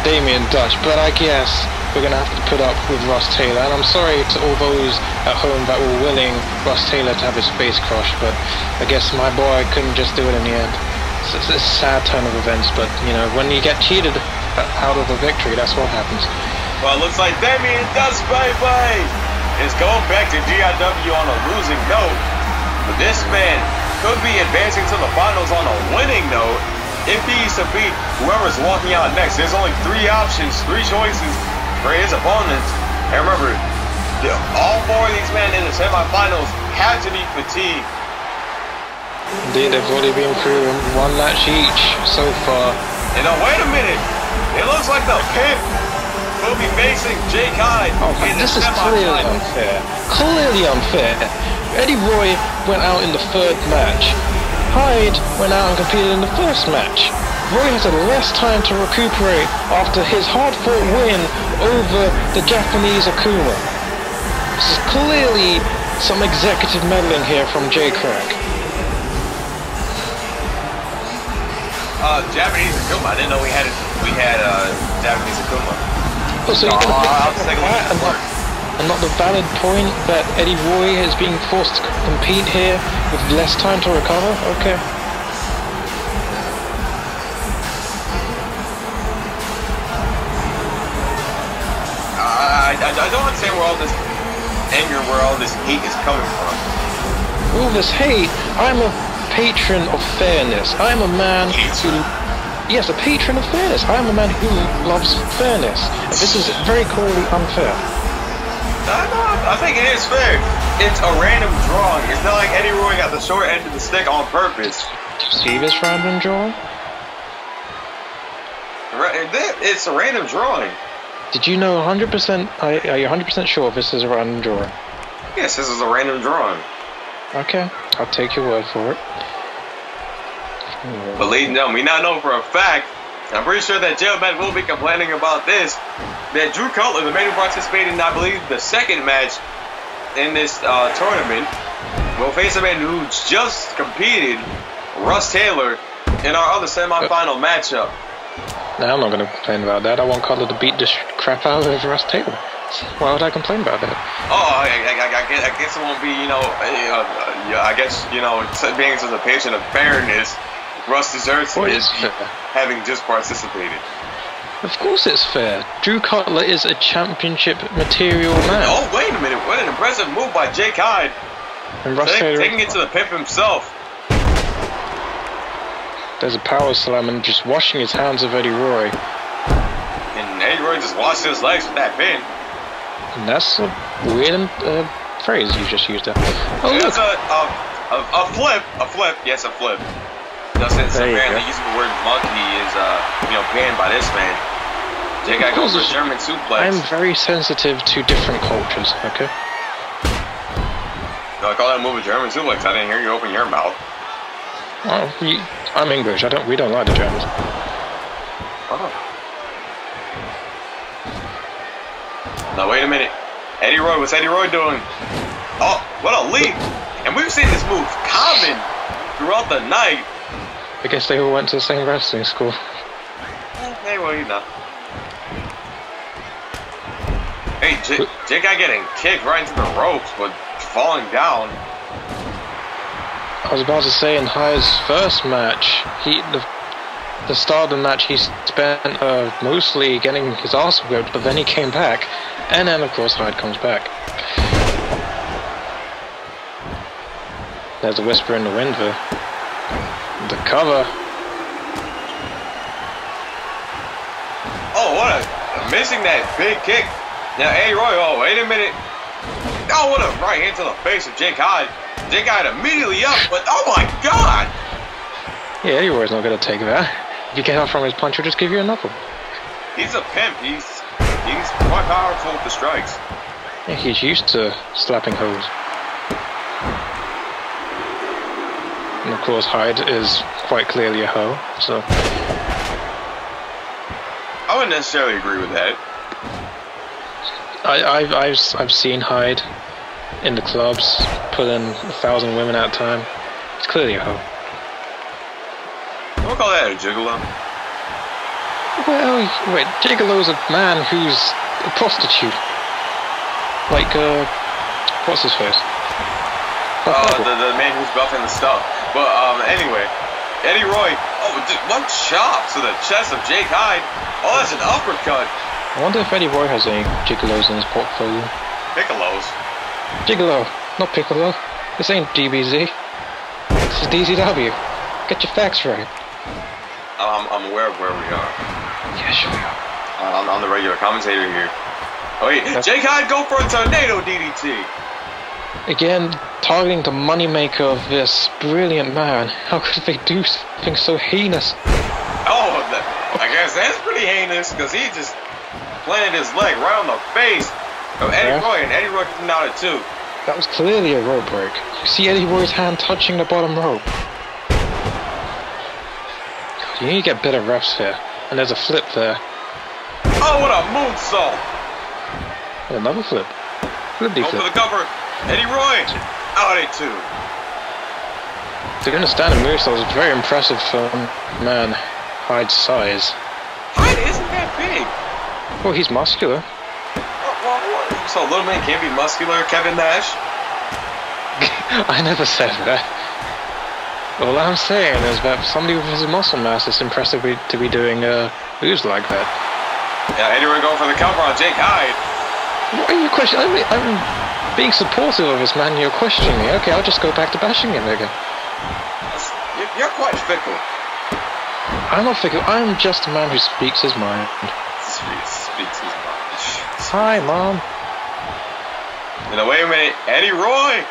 Damien Dutch, but I guess we're going to have to put up with Russ Taylor, and I'm sorry to all those at home that were willing Russ Taylor to have his face crushed, but I guess my boy couldn't just do it in the end. It's a sad turn of events, but, you know, when you get cheated out of a victory, that's what happens. Well, it looks like Damien Dutch, bye-bye, is going back to DZW on a losing note, but this man could be advancing to the finals on a winning note if he's to beat whoever's walking out next. There's only 3 options, 3 choices for his opponents. And remember, all 4 of these men in the semifinals have to be fatigued. Indeed, they've already been through 1 match each so far. And now, wait a minute. It looks like the Pimp will be facing Hyde in the this is clearly unfair. Clearly unfair. Eddie Roy went out in the 3rd match. Hyde went out and competed in the 1st match. Roy has had less time to recuperate after his hard-fought win over the Japanese Akuma. This is clearly some executive meddling here from J. Crack. Japanese Akuma. I didn't know we had Japanese Akuma. Oh, so I'll take a look at that. And not the valid point that Eddie Roy is being forced to compete here with less time to recover? Okay. I don't understand where all this anger, where all this hate is coming from. All this hate? I'm a patron of fairness. I'm a man who... Yes, a patron of fairness. I'm a man who loves fairness. And this is very clearly unfair. I think it is fair. It's a random drawing. It's not like Eddie Roy got the short end of the stick on purpose. Do you see this random drawing? It's a random drawing. Did you know 100%? Are you 100% sure this is a random drawing? Yes, this is a random drawing. Okay, I'll take your word for it. But ladies and gentlemen, we now know for a fact, I'm pretty sure that Jailman will be complaining about this, that Cutler, the man who participated in, I believe, the 2nd match in this tournament, will face a man who just competed, Russ Taylor, in our other semifinal matchup. Now, I'm not going to complain about that. I want Cutler to beat the crap out of Russ Taylor. Why would I complain about that? Oh, I guess it won't be, yeah, I guess, you know, being such a patient of fairness, Russ deserves to be having just participated. Of course it's fair. Drew Cutler is a championship material man. Oh, wait a minute. What an impressive move by Jake Hyde. And Russ Taylor, taking it to the pimp himself. There's a power slam and just washing his hands of Eddie Roy. And Eddie Roy just washed his legs with that pin. And that's a weird phrase you just used there. Oh, that's a flip. A flip. Yes, a flip. No, since apparently using the word monkey is, you know, banned by this man. Jake Hyde goes for a German suplex. I'm very sensitive to different cultures, okay? No, I call that move a German suplex. I didn't hear you open your mouth. Oh, I'm English. We don't like the Germans. Oh. Now wait a minute. Eddie Roy, what's Eddie Roy doing? Oh, what a leap! And we've seen this move common throughout the night. I guess they all went to the same wrestling school. Hey, well, you know. Hey, Jake Guy getting kicked right into the ropes, but falling down. I was about to say, in Hyde's first match, the start of the match, he spent mostly getting his ass whipped, but then he came back, and then of course Hyde comes back. There's a whisper in the wind there. The cover. Oh, what a missing that big kick. Now Eddie Roy, oh wait a minute. Oh, what a right hand to the face of Jake Hyde. Jake Hyde immediately up, but oh my god! Yeah, Eddie Roy's not gonna take that. If you get out from his punch, he'll just give you a knuckle. He's a pimp. He's quite powerful with the strikes. Yeah, he's used to slapping hoes. And of course, Hyde is quite clearly a hoe, so I wouldn't necessarily agree with that. I've seen Hyde in the clubs put in 1,000 women at a time. It's clearly a hoe. We'll call that a gigolo. Well, wait, gigolo's a man who's a prostitute. Like, what's his face? The man who's buffing the stuff. But, anyway, Eddie Roy, oh, one chop to the chest of Jake Hyde. Oh, that's an uppercut. I wonder if Eddie Roy has any gigolos in his portfolio. Piccolos. Gigolo, not Piccolo. This ain't DBZ. This is DZW. Get your facts right. I'm aware of where we are. Yeah, sure we are. I'm the regular commentator here. Oh wait, Jake Hyde go for a tornado DDT. Again, targeting the moneymaker of this brilliant man. How could they do something so heinous? Oh, I guess that's pretty heinous, because he just planted his leg right on the face of Eddie Roy, and Eddie Roy came out at 2. That was clearly a rope break. You see Eddie Roy's hand touching the bottom rope. You need to get better refs here. And there's a flip there. Oh, what a moonsault! And another flip. Flippy flip. Go for the cover. Eddie Roy out at 2. They're going to stand and moonsault is very impressive for man Hyde's size. Hyde isn't that big. Well, he's muscular. So little man can't be muscular, Kevin Nash? I never said that. All I'm saying is that somebody with his muscle mass is impressive to be doing moves like that. Yeah, Eddie Roy going for the cover on Jake Hyde. What are you questioning? I'm being supportive of this man. You're questioning me. Okay, I'll just go back to bashing him again. You're quite fickle. I'm not fickle. I'm just a man who speaks his mind. Speaks his mind. Hi, Mom. Now wait a minute, Eddie Roy!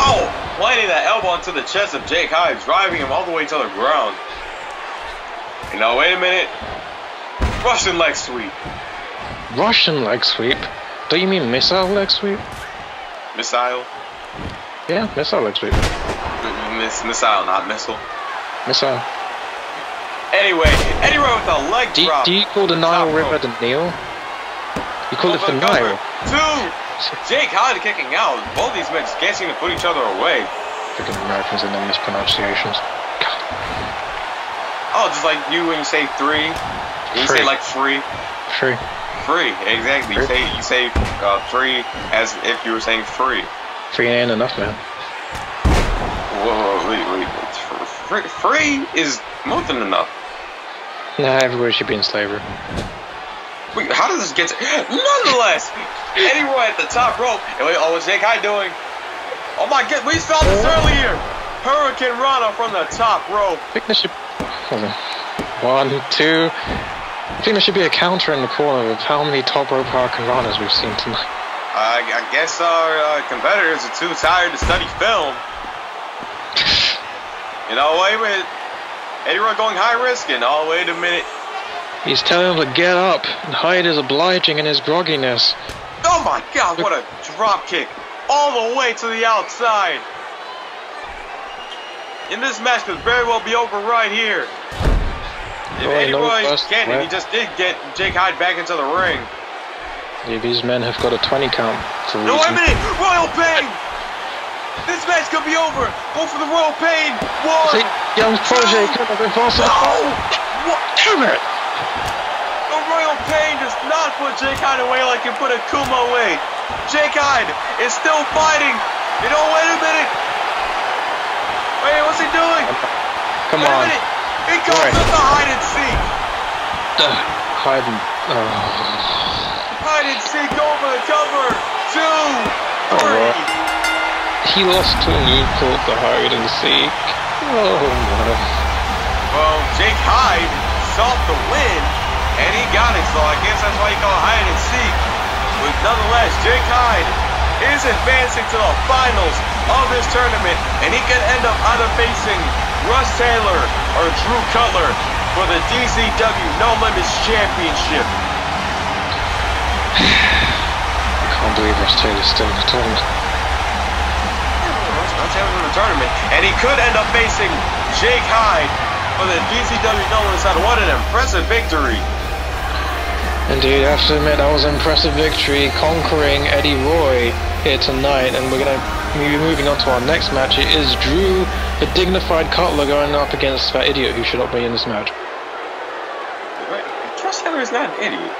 Oh! Planting that elbow onto the chest of Jake Hyde, driving him all the way to the ground. And now wait a minute. Russian leg sweep. Russian leg sweep? Do you mean missile leg sweep? Missile? Yeah, missile leg sweep. Missile, not missile. Missile. Anyway, Eddie Roy with a leg drop. Do you call the Nile River the Nile? You call it the Nile? 2! Jake Hyde kicking out. Both these men just can't seem to put each other away. Freaking Americans and their mispronunciations. God. Oh, just like you when you say 3. You say like free. Free. Free, exactly. Free. You say 3 as if you were saying free. Free ain't enough, man. Whoa, wait. Free is more than enough. Nah, everywhere should be in slavery. Wait, how does this get to... Nonetheless, Eddie Roy at the top rope. And wait, what's Jake Hyde doing? Oh my god, we saw this earlier. Hurricane Rana from the top rope. I think there should... Hold on. 1, 2... I think there should be a counter in the corner of how many top rope Hurricane Ranas we've seen tonight. I guess our competitors are too tired to study film. You know, wait a minute. Eddie Roy going high risk, and oh, wait a minute. He's telling him to get up, and Hyde is obliging in his grogginess. Oh my god, what a drop kick. All the way to the outside. And this match could very well be over right here. If Eddie Roy's getting it, he just did get Jake Hyde back into the ring. Yeah, these men have got a 20 count for No, wait a minute! Royal Pain! This match could be over. Go for the Royal Pain. 1, young protege could have been possible. No! What? Damn it! The Royal Pain does not put Jake Hyde away like it put Akuma away. Jake Hyde is still fighting. You know, wait a minute. Wait, what's he doing? Come wait on. A minute. He goes with the hide and seek. Hide and... Hide and seek over the cover. 2, 3. He lost to a new called the hide and seek. Oh no. Well, Jake Hyde sought the win, and he got it, so I guess that's why you call it hide and seek. But nonetheless, Jake Hyde is advancing to the finals of this tournament, and he could end up either facing Russ Taylor or Drew Cutler for the DZW No Limits Championship. I can't believe Russ Taylor's still in the tournament. Russ Taylor's in the tournament, and he could end up facing Jake Hyde for the DZW No Limits title. What an impressive victory! Indeed, I have to admit that was an impressive victory, conquering Eddie Roy here tonight, and we're going to be moving on to our next match. It is Drew, the dignified Cutler, going up against that idiot who should not be in this match. Wait, Russ Taylor is not an idiot.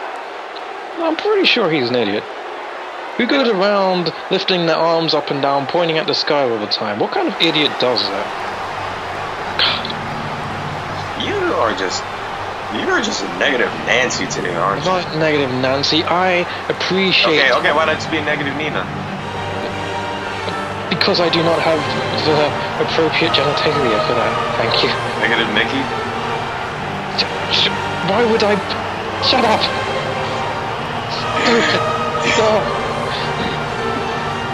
I'm pretty sure he's an idiot. Who goes around lifting their arms up and down, pointing at the sky all the time? What kind of idiot does that? God. You're just a negative Nancy today, aren't you? Not negative Nancy. I appreciate... Okay, why not just be a negative Nina? Because I do not have the appropriate genitalia for that. Thank you. Negative Nikki? Why would I... Shut up! Stop.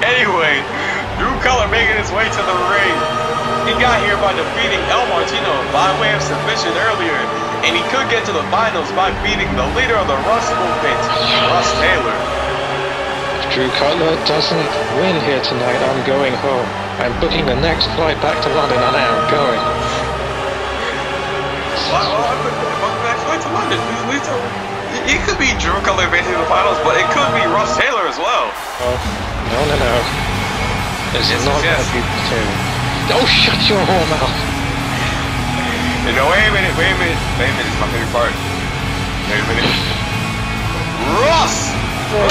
Anyway, Drew Cutler making his way to the ring. He got here by defeating Martino by way of submission earlier, and he could get to the finals by beating the leader of the Russ movement, Russ Taylor. If Drew Cutler doesn't win here tonight, I'm going home. I'm booking the next flight back to London, and I am going. Next flight to London. It could be Drew Cutler advancing to the finals, but it could be Russ Taylor as well. Oh, no. It's not going to be Taylor. Oh, shut your whole mouth. You know, wait a minute, it's my favorite part. Wait a minute. Russ! Why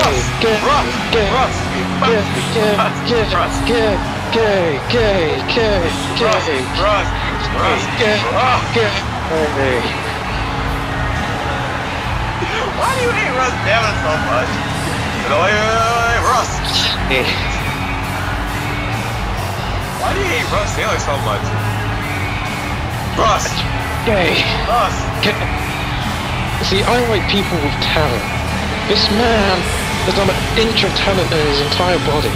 do you hate Russ Taylor so much? Russ! Why do you hate Russ Taylor so much? Russ! Gay. Russ! See, I like people with talent. This man has not an inch of talent in his entire body.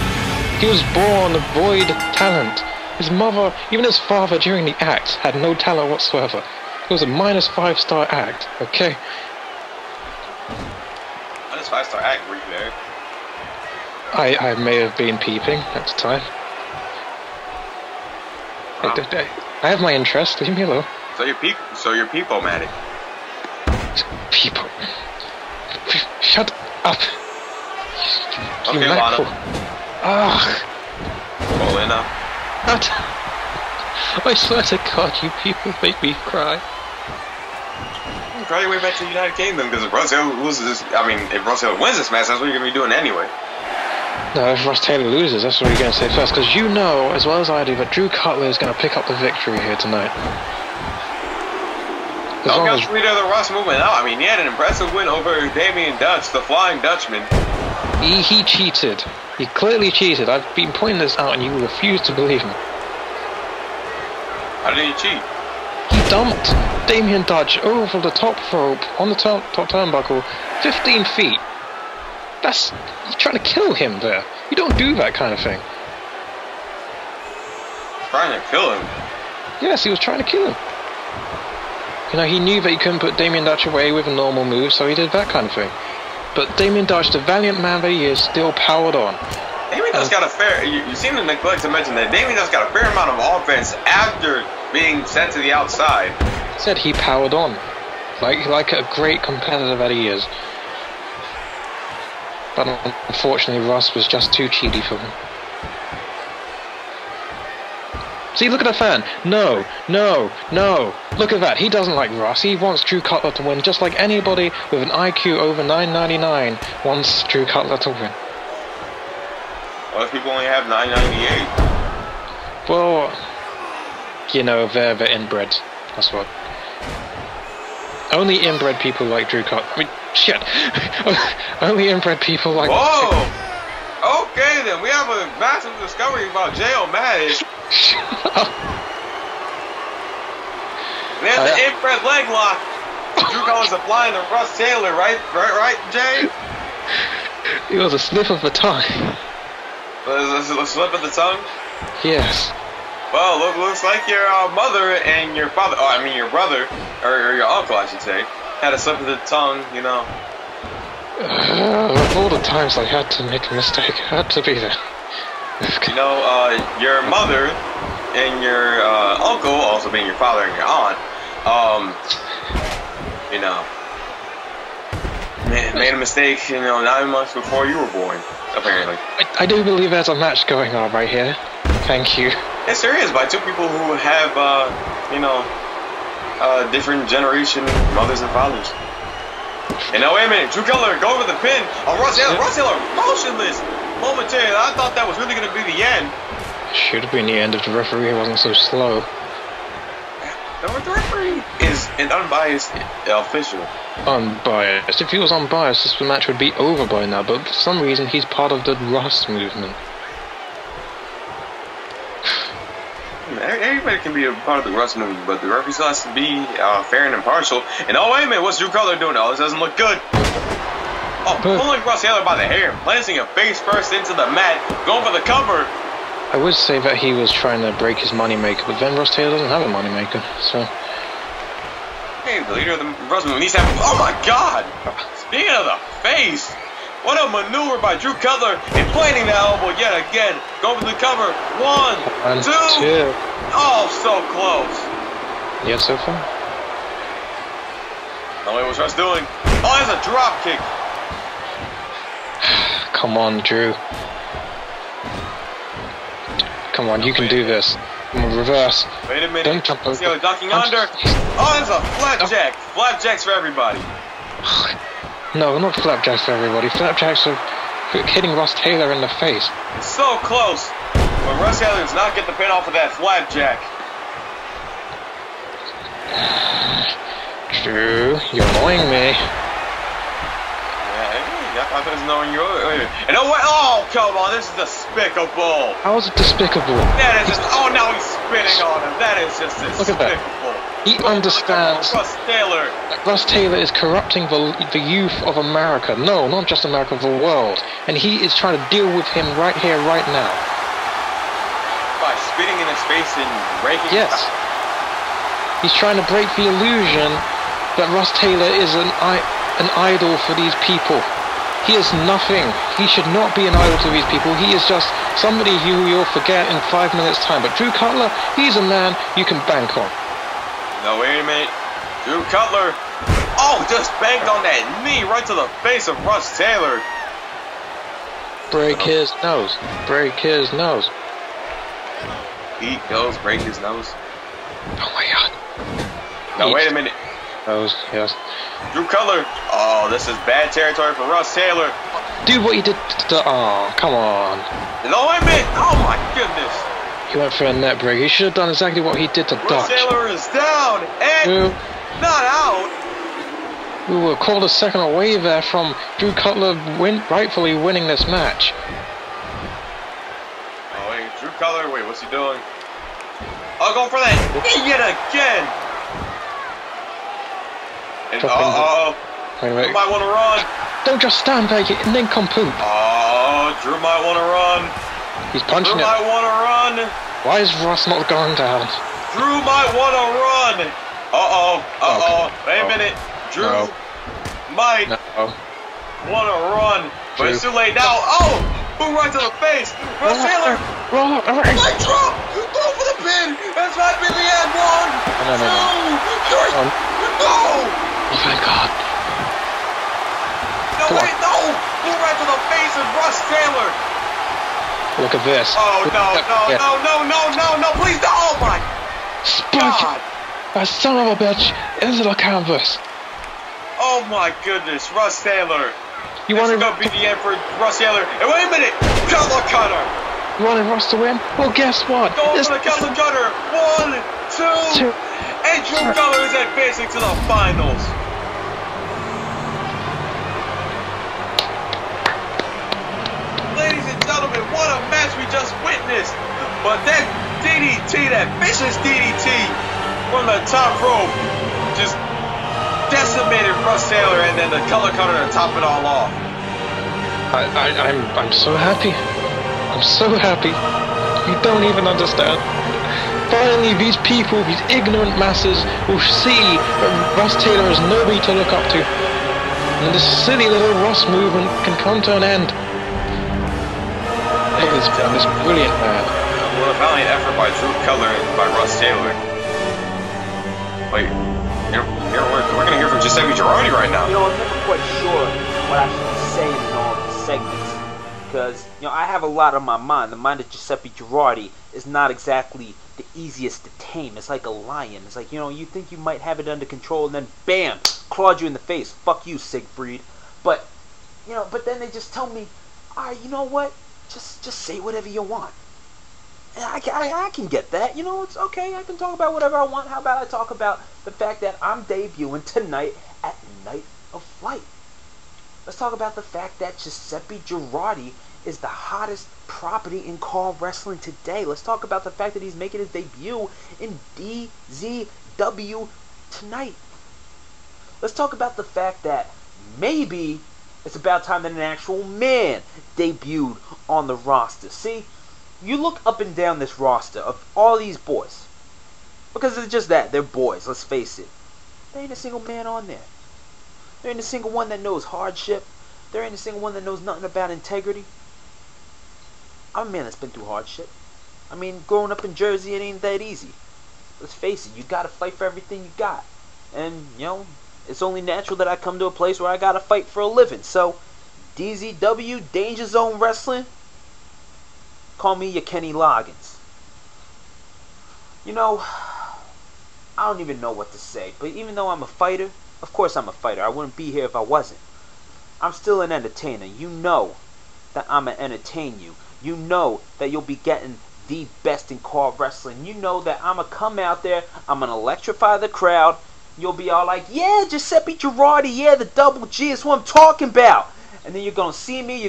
He was born void talent. His mother, even his father during the act, had no talent whatsoever. It was a -5-star act, okay? -5-star act, were you there? I may have been peeping at the time. I have my interest, leave me alone. So you're people-matic. People. Shut up. Okay, Lana. Ugh. Olena. I swear to God, you people make me cry. Cry your way back to the United Kingdom, because if Russ Taylor loses this, if Russ Taylor wins this match, that's what you're going to be doing anyway. No, if Russ Taylor loses, that's what you're going to say first, because you know, as well as I do, that Drew Cutler is going to pick up the victory here tonight. Don't get rid of the Russ movement out. I mean, he had an impressive win over Damien Dutch, the Flying Dutchman. He cheated. He clearly cheated. I've been pointing this out and you refuse to believe me. How did he cheat? He dumped Damien Dutch over the top rope on the top turnbuckle 15 feet. You're trying to kill him there. You don't do that kind of thing. Trying to kill him? Yes, he was trying to kill him. You know, he knew that he couldn't put Damien Dutch away with a normal move, so he did that kind of thing. But Damien Dutch, the valiant man that he is, still powered on. Damien Dutch got a fair... You seem to neglect to mention that Damien Dutch got a fair amount of offense after being sent to the outside. I said he powered on. Like a great competitor that he is. But unfortunately, Russ was just too cheaty for him. See, look at the fan. No. Look at that. He doesn't like Russ. He wants Drew Cutler to win, just like anybody with an IQ over 999 wants Drew Cutler to win. What if people only have 998? Well, you know, they're the inbreds. That's what. Only inbred people like Drew Cutler. I mean, shit. Only inbred people like... Whoa! Okay then, we have a massive discovery about J. O'Malley. There's the inbred leg lock. Drew Cutler's applying to Russ Taylor, right, Jay? It was a slip of the tongue. A slip of the tongue? Yes. Well, looks like your mother and your father, I mean your brother, or your uncle, I should say, had a slip of the tongue, you know. Of all the times I had to make a mistake, I had to be there. You know, your mother and your uncle, also being your father and your aunt, you know, made a mistake, you know, 9 months before you were born, apparently. I do believe there's a match going on right here. Thank you. Yes, there is, by two people who have, you know, different generation mothers and fathers. And now, wait a minute, Drew Cutler go over the pin on Russ Taylor. Russ Taylor motionless momentarily. I thought that was really going to be the end. Should have been the end if the referee wasn't so slow. The referee is an unbiased official. Unbiased. If he was unbiased, this match would be over by now, but for some reason he's part of the Russ movement. Everybody can be a part of the Russ movement, but the referee still has to be fair and impartial. And oh, wait a minute, what's Drew Cutler doing? Oh, this doesn't look good. Oh, pulling Russ Taylor by the hair, planting him face first into the mat, going for the cover. I would say that he was trying to break his moneymaker, but then Russ Taylor doesn't have a moneymaker, so... Hey, the leader of the Russ movement needs to have... Oh my god! Speaking of the face, what a maneuver by Drew Cutler, implanting the elbow yet again. Going for the cover. One, two. Oh, so close. Yet so far. No, wait, what's Russ doing? Oh, there's a drop kick. Come on, Drew. Come on, you can do this. Reverse. Wait a minute. Don't jump over. Taylor ducking under. Oh, there's a flapjack. Flapjacks for everybody. No, not flapjacks for everybody. Flapjacks are hitting Russ Taylor in the face. So close. But Russ Taylor does not get the pin off of that flapjack. Drew, you're annoying me. Yeah, I thought it was knowing you. And oh, wait, oh, come on, this is despicable. How is it despicable? That is just, oh, now he's spitting on him. That is just despicable. Look at that. He understands. Russ Taylor. Russ Taylor is corrupting the youth of America. No, not just America, the world. And he is trying to deal with him right here, right now. By spitting in his face and breaking. Yes. He's trying to break the illusion that Russ Taylor is an idol for these people. He is nothing. He should not be an idol to these people. He is just somebody who you'll forget in 5 minutes' time. But Drew Cutler, he's a man you can bank on. No, wait a minute. Drew Cutler. Oh, just banked on that knee right to the face of Russ Taylor. Break his nose. Break his nose. He goes break his nose. Oh my god. No, wait a minute. Nose, yes. Drew Cutler. Oh, this is bad territory for Russ Taylor. Do what he did to... Oh, come on. No limit! Oh my goodness! He went for a net break. He should have done exactly what he did to Russ Dutch. Taylor is down and not out. We were called a second away there from Drew Cutler rightfully winning this match. Oh wait, Drew Cutler, wait, what's he doing? Oh, going for that yet again! And Wait a minute. Drew might want to run. Don't just stand there, you nincompoop. Oh, Drew might want to run. He's punching Drew might want to run. Why is Russ not going down? Drew might want to run. Wait a minute. Drew might want to run, but it's too late now. Oh, boom right to the face. Russ Taylor. Leg drop. Go for the pin. That's might be the end. 1, 2, 3. No. Oh, thank God. No, wait, no. Boom right to the face of Russ Taylor. Look at this. Oh, no, please, no. Oh, my God. That son of a bitch into the canvas. Oh, my goodness, Russ Taylor. You This wanted is going to be the end for Russ Taylor. And wait a minute, Cutler cutter. You wanted Russ to win? Well, guess what? Going for the Cutler cutter. 1, 2. And Drew Cutler is advancing to the finals. Ladies and gentlemen, what a match we just witnessed. But that DDT, that vicious DDT from the top rope, just decimated Russ Taylor, and then the Cutler cutter to top it all off. I'm so happy. I'm so happy. You don't even understand. Finally, these people, these ignorant masses, will see that Russ Taylor is nobody to look up to. And this silly little Russ movement can come to an end. Look at this brilliant man. What a valiant effort by Drew Cutler and by Russ Taylor. Wait, we're going to hear from Giuseppe Girardi right now. You know, I'm never quite sure what I should be saying in all of these segments. Because, you know, I have a lot on my mind. The mind of Giuseppe Girardi is not exactly the easiest to tame. It's like a lion. It's like, you know, you think you might have it under control, and then bam, clawed you in the face. Fuck you, Siegfried. But, you know, but then they just tell me, alright, you know what? Just say whatever you want. And I can get that. You know, it's okay. I can talk about whatever I want. How about I talk about the fact that I'm debuting tonight at Night of Flight? Let's talk about the fact that Giuseppe Girardi is the hottest property in car wrestling today. Let's talk about the fact that he's making his debut in DZW tonight. Let's talk about the fact that maybe it's about time that an actual man debuted on the roster. See, you look up and down this roster of all these boys, because it's just that, they're boys, let's face it. There ain't a single man on there. There ain't a single one that knows hardship. There ain't a single one that knows nothing about integrity. I'm a man that's been through hardship. I mean, growing up in Jersey, it ain't that easy. Let's face it, you gotta fight for everything you got. And, you know, it's only natural that I come to a place where I gotta fight for a living. So, DZW, Danger Zone Wrestling, call me your Kenny Loggins. You know, I don't even know what to say. But even though I'm a fighter, of course I'm a fighter. I wouldn't be here if I wasn't. I'm still an entertainer. You know that I'm going to entertain you. You know that you'll be getting the best in car wrestling. You know that I'm going to come out there, I'm going to electrify the crowd. You'll be all like, yeah, Giuseppe Girardi, yeah, the double G, is what I'm talking about. And then you're going to see me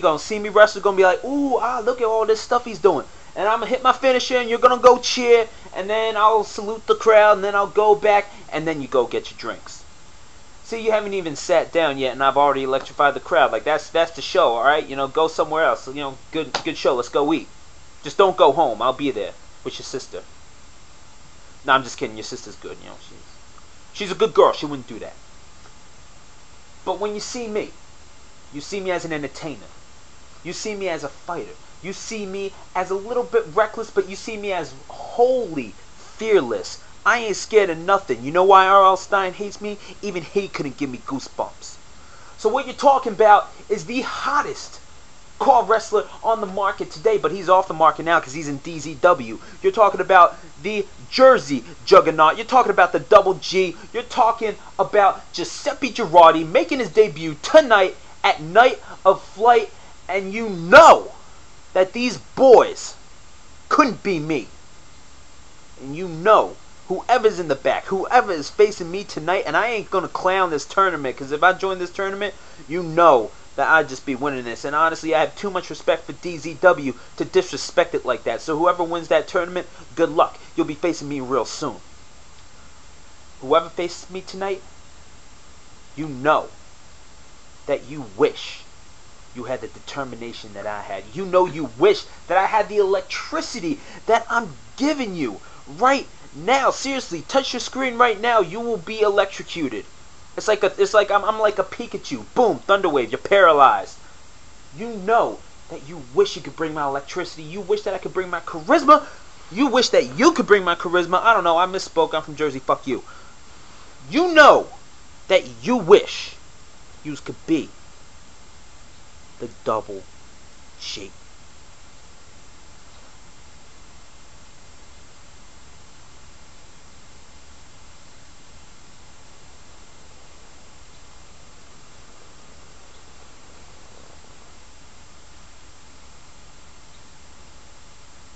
wrestle, going to be like, ooh, look at all this stuff he's doing. And I'm going to hit my finisher, and you're going to go cheer, and then I'll salute the crowd, and then I'll go back, and then you go get your drinks. See, you haven't even sat down yet, and I've already electrified the crowd. Like, that's the show, all right? You know, go somewhere else. You know, good show. Let's go eat. Just don't go home. I'll be there with your sister. No, I'm just kidding. Your sister's good. You know, she's a good girl. She wouldn't do that. But when you see me as an entertainer. You see me as a fighter. You see me as a little bit reckless, but you see me as wholly fearless. I ain't scared of nothing. You know why R.L. Stein hates me? Even he couldn't give me goosebumps. So what you're talking about is the hottest car wrestler on the market today, but he's off the market now because he's in DZW. You're talking about the Jersey Juggernaut. You're talking about the Double G. You're talking about Giuseppe Girardi making his debut tonight at Night of Flight, and you know that these boys couldn't be me. And you know, whoever's in the back, whoever is facing me tonight, and I ain't gonna clown this tournament, because if I join this tournament, you know that I'd just be winning this. And honestly, I have too much respect for DZW to disrespect it like that. So whoever wins that tournament, good luck. You'll be facing me real soon. Whoever faces me tonight, you know that you wish you had the determination that I had. You know you wish that I had the electricity that I'm giving you right now. Seriously, touch your screen right now. You will be electrocuted. It's like I'm like a Pikachu. Boom, Thunderwave. You're paralyzed. You know that you wish you could bring my electricity. You wish that I could bring my charisma. You wish that you could bring my charisma. I don't know. I misspoke. I'm from Jersey. Fuck you. You know that you wish you could be the double G.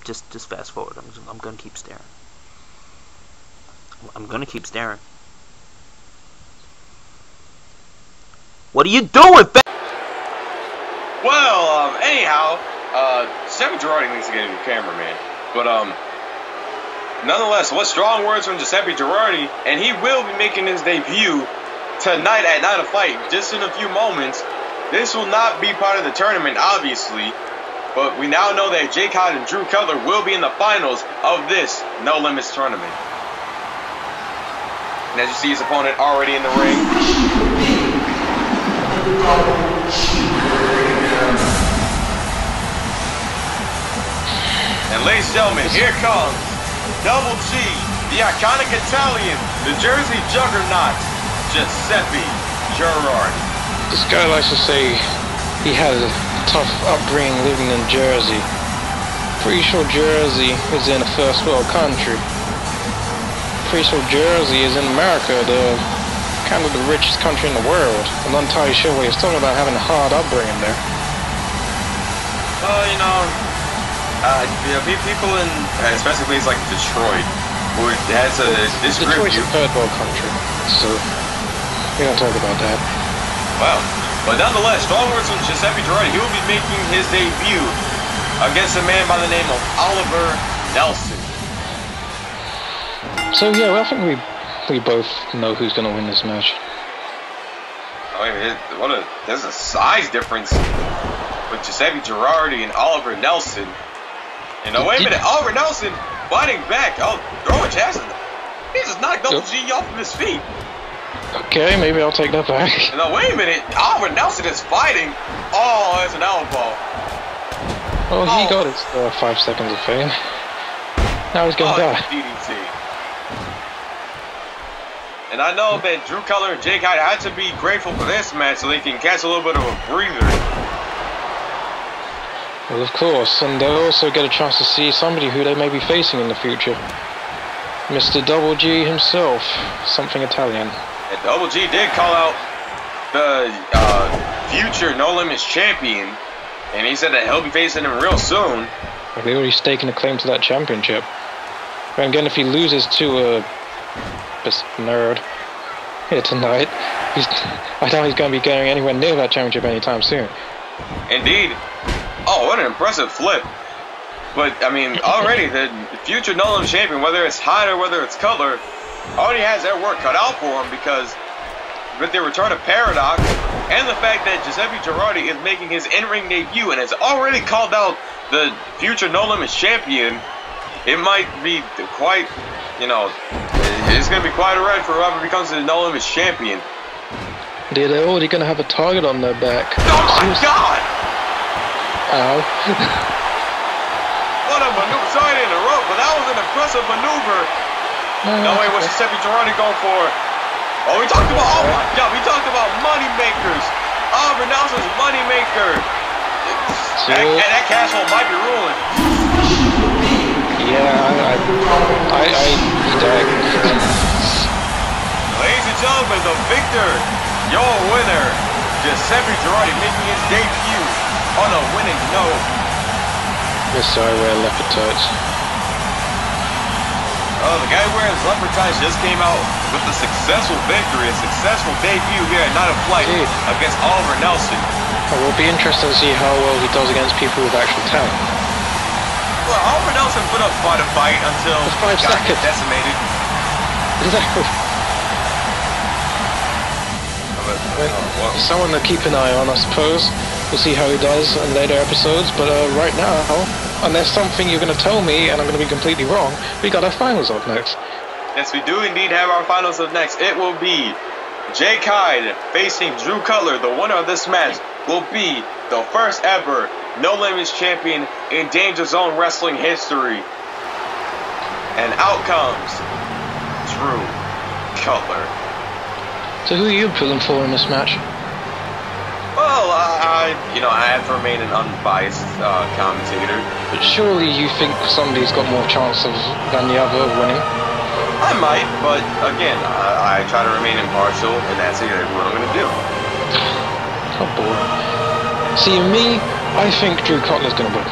Just fast forward. I'm gonna keep staring. I'm gonna keep staring. What are you doing, Well, anyhow, Giuseppe Girardi needs to get a new cameraman. But, nonetheless, what strong words from Giuseppe Girardi, and he will be making his debut tonight at Night of Flight, just in a few moments. This will not be part of the tournament, obviously, but we now know that Hyde and Cutler will be in the finals of this No Limits tournament. And as you see his opponent already in the ring. And ladies and gentlemen, here comes Double G, the iconic Italian, the Jersey juggernaut, Giuseppe Girardi. This guy likes to say he had a tough upbringing living in Jersey. Pretty sure Jersey is in a first world country. Pretty sure Jersey is in America, the kind of the richest country in the world. I'm not entirely sure what he's talking about having a hard upbringing there. Well, people in, especially places like Detroit, who has this Detroit's a third world country, so we don't talk about that. Well, but nonetheless, strong words from Giuseppe Girardi. He will be making his debut against a man by the name of Oliver Nelson. So yeah, well, I think we both know who's going to win this match. Oh, there's a size difference with Giuseppe Girardi and Oliver Nelson. Wait a minute, Oliver Nelson fighting back. Oh, throwing Jackson. He just knocked Double G off of his feet. Okay, maybe I'll take that back. No, wait a minute. Oliver Nelson is fighting. Oh, that's an elbow. Well, he got his 5 seconds of fame. Now he's going to die. DDT. And I know that Cutler and Hyde had to be grateful for this match so they can catch a little bit of a breather. Well, of course, and they'll also get a chance to see somebody who they may be facing in the future. Mr. Double G himself, something Italian. And Double G did call out the future No Limits Champion, and he said that he'll be facing him real soon. Well, they already staking a claim to that championship. But again, if he loses to this nerd here tonight, I doubt he's going to be going anywhere near that championship anytime soon. Indeed. Oh, what an impressive flip. But, I mean, already the future No Limits Champion, whether it's Hyde or whether it's Cutler, already has their work cut out for him, because with the return of Paradox and the fact that Giuseppe Girardi is making his in-ring debut and has already called out the future No Limits Champion, it might be quite, it's going to be quite a ride for whoever becomes the No Limits Champion. Yeah, they're already going to have a target on their back. Oh my God! Ow. What a maneuver. Sorry to interrupt, but that was an impressive maneuver. No way, what's Giuseppe Girardi going for? Oh, we talked about, oh my God, we talked about money makers. Oliver Nelson's money maker. And that cash flow might be ruined. Yeah, he died. Ladies and gentlemen, the victor, your winner, Giuseppe Girardi making his debut on a winning note. Mr. I wear leopard tights. Oh, the guy wearing his leopard tights just came out with a successful victory, a successful debut here at Night of Flight against Oliver Nelson. It will be interesting to see how well he does against people with actual talent. Well, Oliver Nelson put up quite a fight until he got decimated. Exactly. Someone to keep an eye on, I suppose. We'll see how he does in later episodes, but right now, unless something you're going to tell me and I'm going to be completely wrong, we got our finals up next. Yes, we do indeed have our finals up next. It will be Hyde facing Drew Cutler. The winner of this match will be the first ever No Limits Champion in Danger Zone Wrestling history. And out comes Drew Cutler. So who are you pulling for in this match? Well, I have to remain an unbiased commentator. But surely you think somebody's got more chances than the other of winning? I might, but again, I try to remain impartial, and that's exactly what I'm going to do. Oh boy. See, me, I think Drew Cutler's going to win.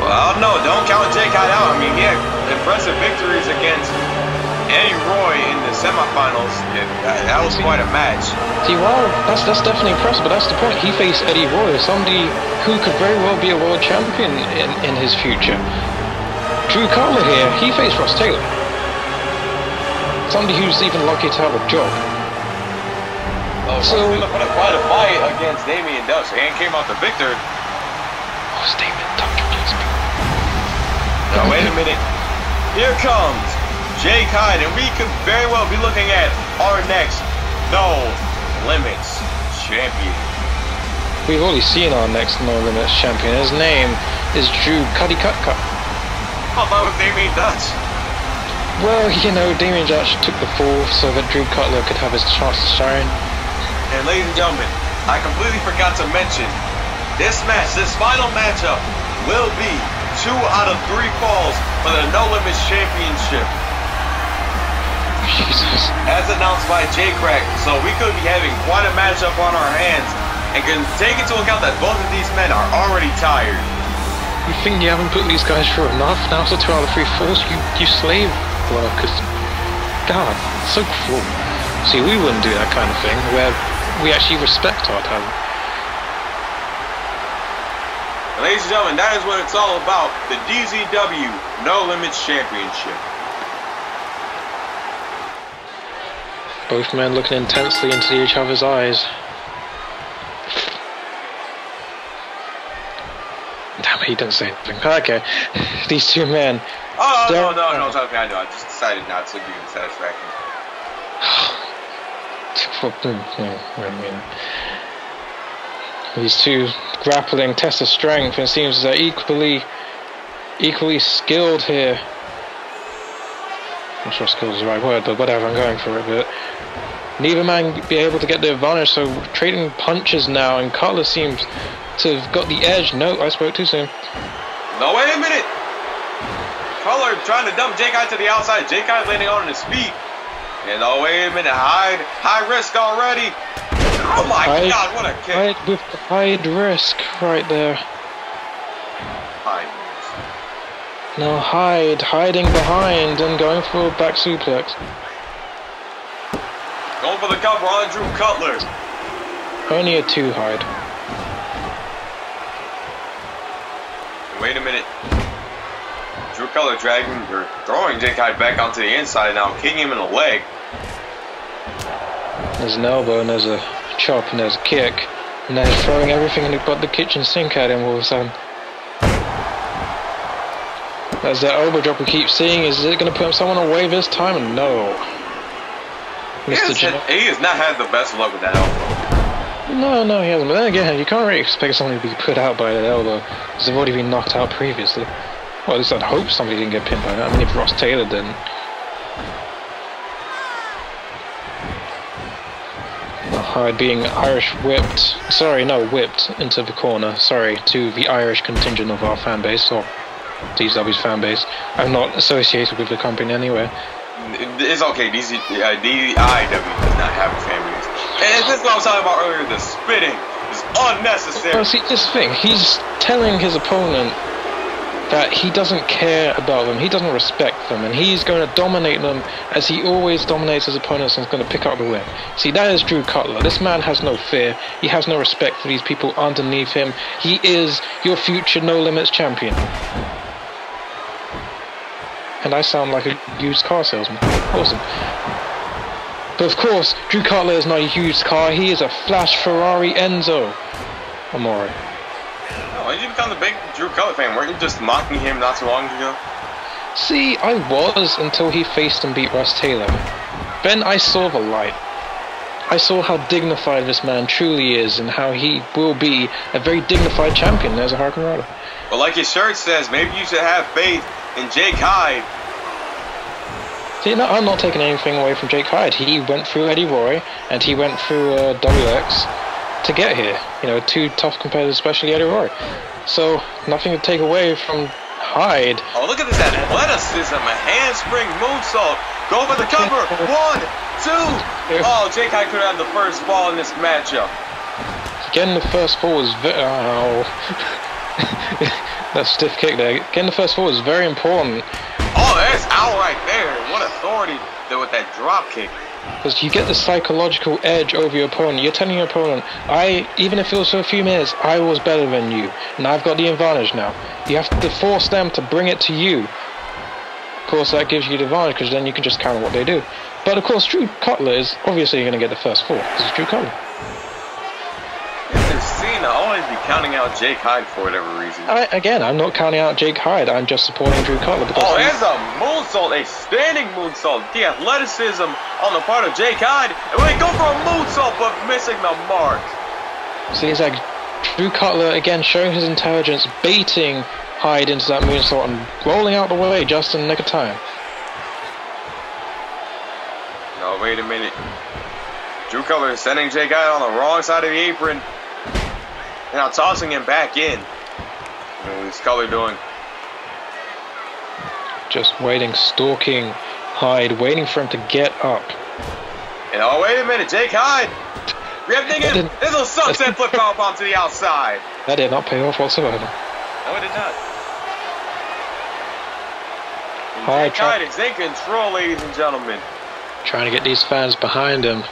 Well, I don't know. Don't count Hyde out. I mean, he had impressive victories against Eddie Roy in the semifinals. That was quite a match. See, well, that's definitely impressive, but that's the point. He faced Eddie Roy, somebody who could very well be a world champion in his future. Drew Cutler here, he faced Russ Taylor. Somebody who's even lucky to have a job. Oh, so Russ Taylor put up quite a fight against Damien Dutch and came out the victor. Oh, it's Damien Dutch, please. Now, wait a minute. Here comes Hyde, and we could very well be looking at our next No Limits Champion. We've already seen our next No Limits Champion. His name is Drew Cuddy Cutka. How about Damien Dutch? Well, Damien Dutch took the fall so that Drew Cutler could have his chance to shine. And ladies and gentlemen, I completely forgot to mention, this final matchup will be 2 out of 3 falls for the No Limits Championship. Jesus. As announced by J-Crack, so we could be having quite a matchup on our hands, and can take into account that both of these men are already tired. You think you haven't put these guys through enough? Now it's a 2 out of 3 falls, you slave workers. God, so cruel. See, we wouldn't do that kind of thing, where we actually respect our talent. Ladies and gentlemen, that is what it's all about, the DZW No Limits Championship. Both men looking intensely into each other's eyes. Damn it, he didn't say anything. Okay, these two men. Oh, no, something I know. I just decided not to give you the satisfaction. These two grappling test of strength, and it seems they're equally skilled here. I'm not sure skilled is the right word, but whatever, I'm going for it. But neither man be able to get the advantage, so trading punches now, and Cutler seems to have got the edge. No, I spoke too soon. No, wait a minute! Cutler trying to dump Hyde to the outside. Hyde landing on his feet. And oh, wait a minute, high risk already. Oh my God, what a kick! Hyde with the high risk right there. Hyde. Now Hyde hiding behind and going for a back suplex. Going for the cover on Drew Cutler. Only a 2 Hyde. Wait a minute. Drew Cutler throwing Hyde back onto the inside now, kicking him in the leg. There's an elbow and there's a chop and there's a kick. And they're throwing everything but the kitchen sink at him all of a sudden. As that elbow drop we keep seeing, is it going to put someone away this time? No. He has not had the best luck with that elbow. No, he hasn't. But then again, you can't really expect someone to be put out by that elbow, because they've already been knocked out previously. Well, at least I'd hope somebody didn't get pinned by that. I mean, if Russ Taylor didn't. Hyde being whipped into the corner. Sorry to the Irish contingent of our fan base, or DZW's fan base. I'm not associated with the company anyway. It's okay, DIW does not have a fan base. And this is what I was talking about earlier. The spitting is unnecessary. Well, see, this thing, he's telling his opponent that he doesn't care about them, he doesn't respect them, and he's going to dominate them as he always dominates his opponents and is going to pick up the win. See, that is Drew Cutler. This man has no fear. He has no respect for these people underneath him. He is your future No Limits champion. And I sound like a used car salesman. Awesome. But of course, Drew Cutler is not a used car. He is a flash Ferrari Enzo Amore. When did you become the big Drew Cutler fan? Weren't you just mocking him not too long ago? See, I was until he faced and beat Russ Taylor. Then I saw the light. I saw how dignified this man truly is and how he will be a very dignified champion as a Hurricane Rider. Well, like his shirt says, maybe you should have faith in Jake Hyde. See, no, I'm not taking anything away from Jake Hyde. He went through Eddie Roy and he went through WX to get here. You know, two tough competitors, especially Eddie Roy. So, nothing to take away from Hyde. Oh, look at this athleticism, a handspring moonsault. Go for the cover. 1, 2. Oh, Jake Hyde could have had the first fall in this matchup. Getting the first fall was that stiff kick there. Getting the first fall is very important. Oh, that's out right there. What authority there with that drop kick. Because you get the psychological edge over your opponent. You're telling your opponent, even if it was for a few minutes, I was better than you. And I've got the advantage now. You have to force them to bring it to you. Of course, that gives you the advantage because then you can just counter what they do. But of course, Drew Cutler is obviously going to get the first fall because it's Drew Cutler. This is Cena. I want to be counting out Jake Hyde for whatever reason. Again, I'm not counting out Jake Hyde. I'm just supporting Drew Cutler. Because there's a moonsault, a standing moonsault. The athleticism on the part of Jake Hyde. And we go for a moonsault, but missing the mark. See, it's like Drew Cutler again showing his intelligence, baiting Hyde into that moonsault and rolling out the way just in the nick of time. No, wait a minute. Drew Cutler is sending Jake Hyde on the wrong side of the apron. And now tossing him back in. What's Cutler doing? Just waiting, stalking Hyde, waiting for him to get up. And oh, wait a minute, Jake Hyde! Ripping him! There's a sunset flip off onto the outside! That did not pay off whatsoever. No, it did not. Jake Hyde is in control, ladies and gentlemen. Trying to get these fans behind him.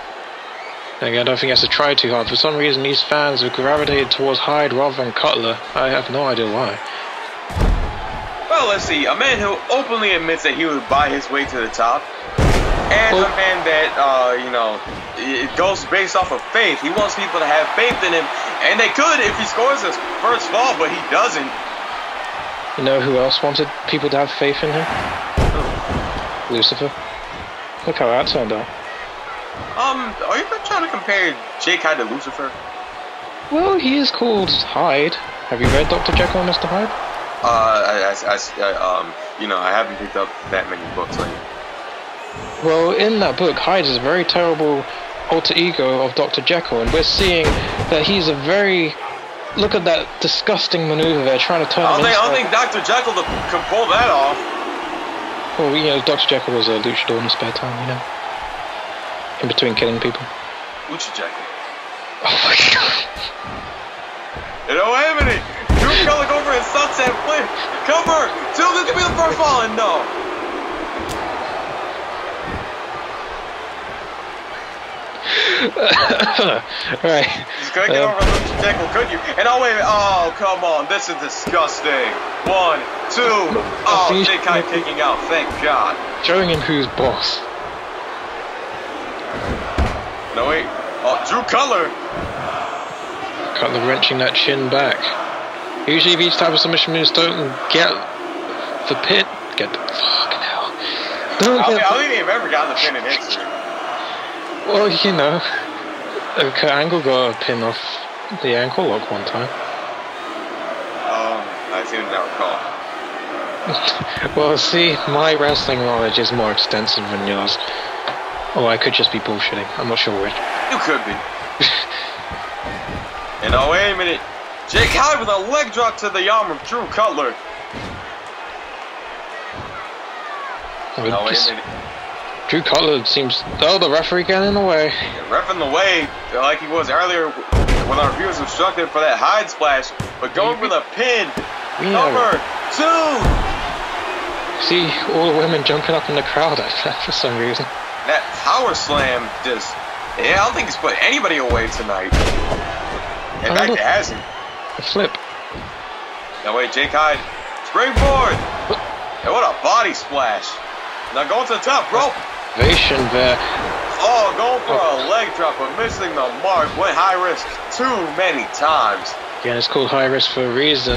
Again, I don't think he has to try too hard. For some reason, these fans have gravitated towards Hyde rather than Cutler. I have no idea why. Well, let's see. A man who openly admits that he would buy his way to the top. And a man that, it goes based off of faith. He wants people to have faith in him. And they could if he scores his first fall, but he doesn't. You know who else wanted people to have faith in him? Lucifer. Look how that turned out. Are you trying to compare Jake Hyde to Lucifer? Well, he is called Hyde. Have you read Dr. Jekyll and Mr. Hyde? I haven't picked up that many books lately. Well, in that book, Hyde is a very terrible alter ego of Dr. Jekyll, and we're seeing that he's a very... Look at that disgusting maneuver there, trying to turn him I don't think Dr. Jekyll can pull that off. Well, Dr. Jekyll was a luchador in his spare time, in between killing people. Lucha Jekyll. Oh my god. Wait a minute! Drew Cutler go for a sunset flip! Cover! This could be the first fall, and no! Right. You couldn't get over Lucha Jekyll, could you? And oh, wait a minute. Oh, come on. This is disgusting. 1, 2. Oh, Jake Hyde kicking out. Thank God. Showing him who's boss. No, wait. Oh, Drew Cutler. Cutler wrenching that chin back. Usually these type of submission moves don't get the pin. Get the fucking hell. I don't think they've ever gotten the pin in history. Well, Kurt Angle got a pin off the ankle lock one time. I seem to not recall. Well, see, my wrestling knowledge is more extensive than yours. Or I could just be bullshitting. I'm not sure which. You could be. And oh, wait a minute. Jake Hyde with a leg drop to the arm of Drew Cutler. Oh, wait a minute. Drew Cutler seems... Oh, the referee getting in the way. Yeah, ref in the way, like he was earlier when our viewers instructed for that Hyde splash. But going for the pin. Number 2. See all the women jumping up in the crowd for some reason. That power slam just... Yeah, I don't think it's put anybody away tonight. In fact, it hasn't. A flip. Now wait, Jake Hyde. Springboard. And what a body splash. Now going to the top rope. Ovation there. Oh, going for a leg drop, but missing the mark. Went high risk too many times. Again, it's called high risk for a reason.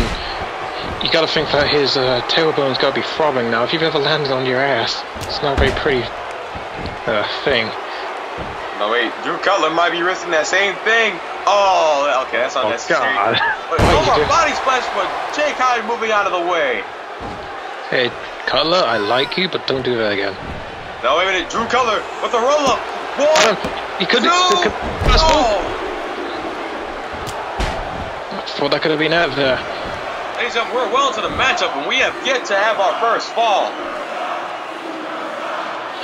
You gotta think that his tailbone's gotta be throbbing now. If you've ever landed on your ass, it's not a very pretty thing. No wait, Drew Cutler might be risking that same thing. Oh, okay, that's unnecessary. Oh, God. But over a body splash, but Jake Hyde moving out of the way. Hey, Cutler, I like you, but don't do that again. Now wait a minute, Drew Cutler with the roll up. 1, he could. Oh! I thought that could have been out there. Ladies and gentlemen, we're well into the matchup, and we have yet to have our first fall.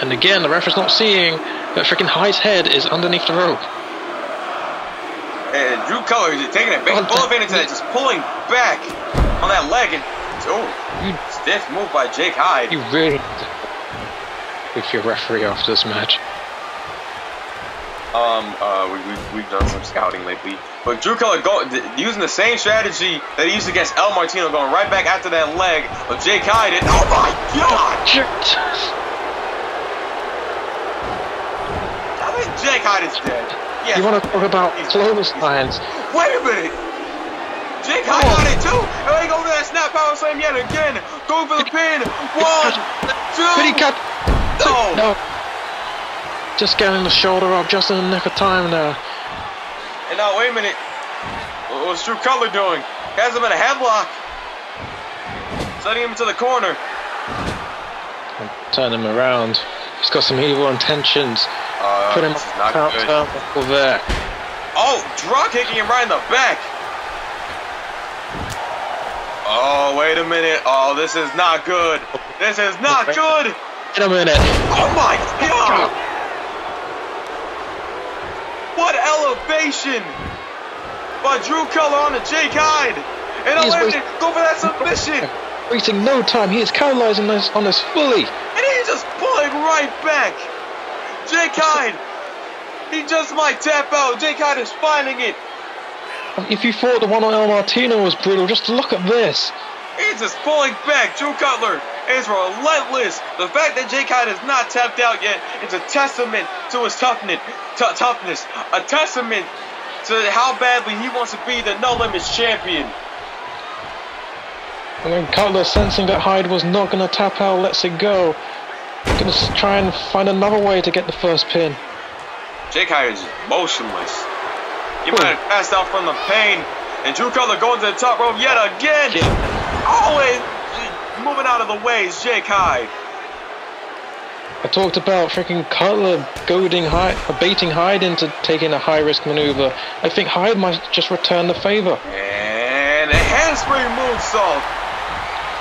And again, the ref is not seeing that freaking Hyde's head is underneath the rope. And Drew Cutler is taking full advantage of that, just pulling back on that leg. And stiff move by Jake Hyde. You really with your referee after this match. We've done some scouting lately. But Drew Cutler using the same strategy that he used against Martino, going right back after that leg of Jake Hyde. And, oh my God! I think Jake Hyde is dead. Yes. You want to talk about clotheslines? Wait a minute! Jake Hyde on it too! And they go for that snap power slam yet again! Going for the pin! 1, 2! Pretty cut! No! Just getting the shoulder up just in the nick of time now. And now, wait a minute. What's Drew Cutler doing? He has him in a headlock. Setting him into the corner. Turn him around. He's got some evil intentions. Put him out there. Oh, drop kicking him right in the back. Oh, wait a minute. Oh, this is not good. This is not good. Wait a minute. Oh my God. What elevation by Drew Cutler on the Jake Hyde. And go for that submission. Wasting no time. He is capitalizing on this fully. And he's just pulling right back. Jake Hyde. He just might tap out. Jake Hyde is finding it. If you thought the one on Martino was brutal, just look at this. He's just pulling back. Drew Cutler is relentless. The fact that Jake Hyde is not tapped out yet is a testament to his toughness. A testament to how badly he wants to be the No Limits Champion. And then Cutler, sensing that Hyde was not going to tap out, lets it go. Going to try and find another way to get the first pin. Jake Hyde is motionless. He might have passed out from the pain. And Drew Cutler going to the top rope yet again. Always moving out of the way is Jake Hyde. I talked about freaking Cutler goading Hyde, baiting Hyde into taking a high-risk maneuver. I think Hyde might just return the favor. And a handspring moonsault.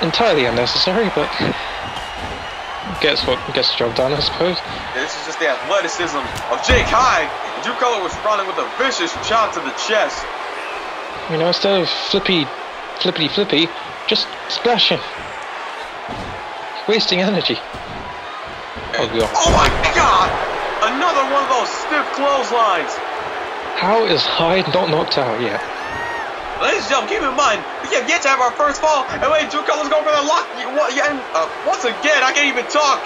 Entirely unnecessary, but gets the job done, I suppose. This is just the athleticism of Jake Hyde. Drew Cutler was responding with a vicious shot to the chest. You know, instead of flippity, just splashing. Wasting energy. Oh my God! Another one of those stiff clotheslines. How is Hyde not knocked out yet? Ladies and gentlemen, keep in mind, we have yet to have our first fall. And wait, Drew Cutler's going for that lock. Once again, I can't even talk.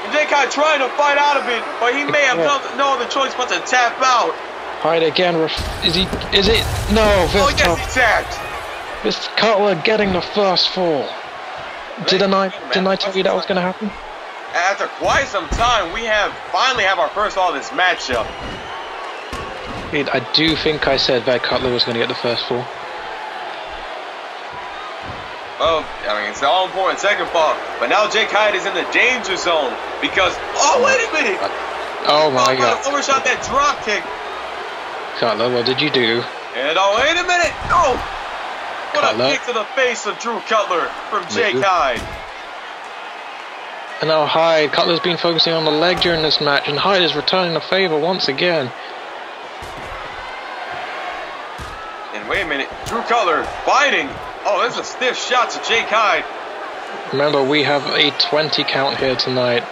And Jake Hyde trying to fight out of it, but he may have no other choice but to tap out. Hyde again. Is it? No, oh, yes, he tapped. Mr. Cutler getting the first fall. Didn't I tell you that was going to happen? After quite some time, we finally have our first fall of this matchup. I do think I said that Cutler was going to get the first fall. Well, I mean, it's the all-important second fall, but now Jake Hyde is in the danger zone because, oh, wait a minute! Oh my God. Overshot that drop kick. Cutler, what did you do? And oh, wait a minute! Oh! What Cutler. a kick to the face of Drew Cutler from Jake Hyde. And now Hyde. Cutler's been focusing on the leg during this match, and Hyde is returning the favor once again. And wait a minute, Drew Cutler fighting. Oh, there's a stiff shot to Jake Hyde. Remember, we have a 20 count here tonight.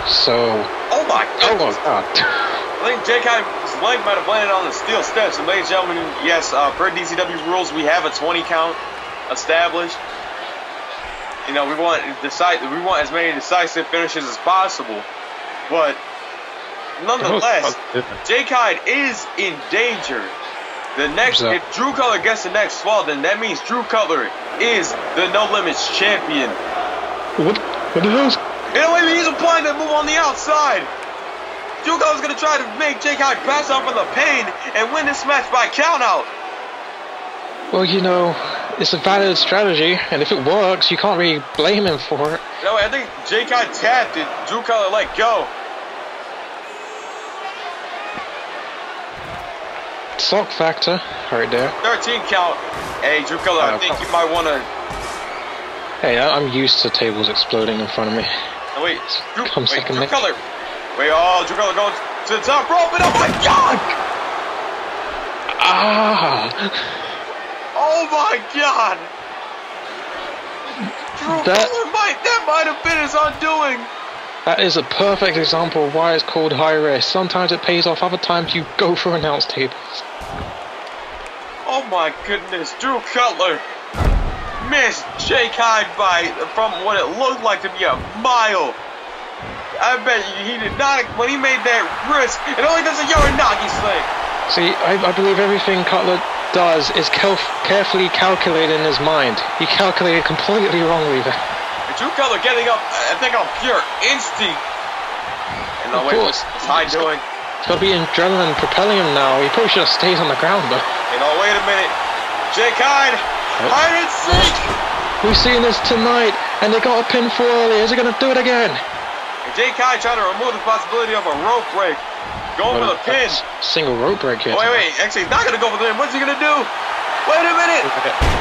So... Oh my God. Oh my God. I think Jake Hyde's leg might have landed on the steel steps. And ladies and gentlemen, yes, per DZW rules, we have a 20 count established. You know, we want as many decisive finishes as possible. But nonetheless, Jake Hyde is in danger. The next, if Drew Cutler gets the next fall, then that means Drew Cutler is the No Limits Champion. What the hell? You know, maybe he's applying that move on the outside. Drew Cutler's gonna try to make Jake Hyde pass out from the pain and win this match by countout. Well, you know, it's a valid strategy, and if it works, you can't really blame him for it. You know, I think Jake Hyde tapped it. Drew Cutler let go. Sock factor, right there. 13 count. Hey, Drew Cutler, I think you might want to... Hey, I'm used to tables exploding in front of me. No, wait, Drew Second Cutler. Wait, oh, Drew Cutler going to the top rope, and oh my God! Ah! Oh my God! Drew Cutler that might have been his undoing. That is a perfect example of why it's called high risk. Sometimes it pays off, other times you go for announce tables. Oh my goodness, Drew Cutler missed Jake Hyde from what it looked like to be a mile. I bet he did not, when he made that risk, it only does a Uranagi sling. See, I believe everything Cutler does is carefully calculated in his mind. He calculated completely wrongly there. Drew Cutler getting up, I think, on pure instinct. And wait, what's Hyde doing? It's got to be adrenaline propelling him now. He probably should have stayed on the ground, though. You know, wait a minute. Jake Hyde! Hide and seek! We've seen this tonight, and they got a pinfall earlier. Is he going to do it again? And Jake Hyde trying to remove the possibility of a rope break. Going for the pin. Single rope break here. Oh, wait. Actually, he's not going to go for the pin. What's he going to do? Wait a minute!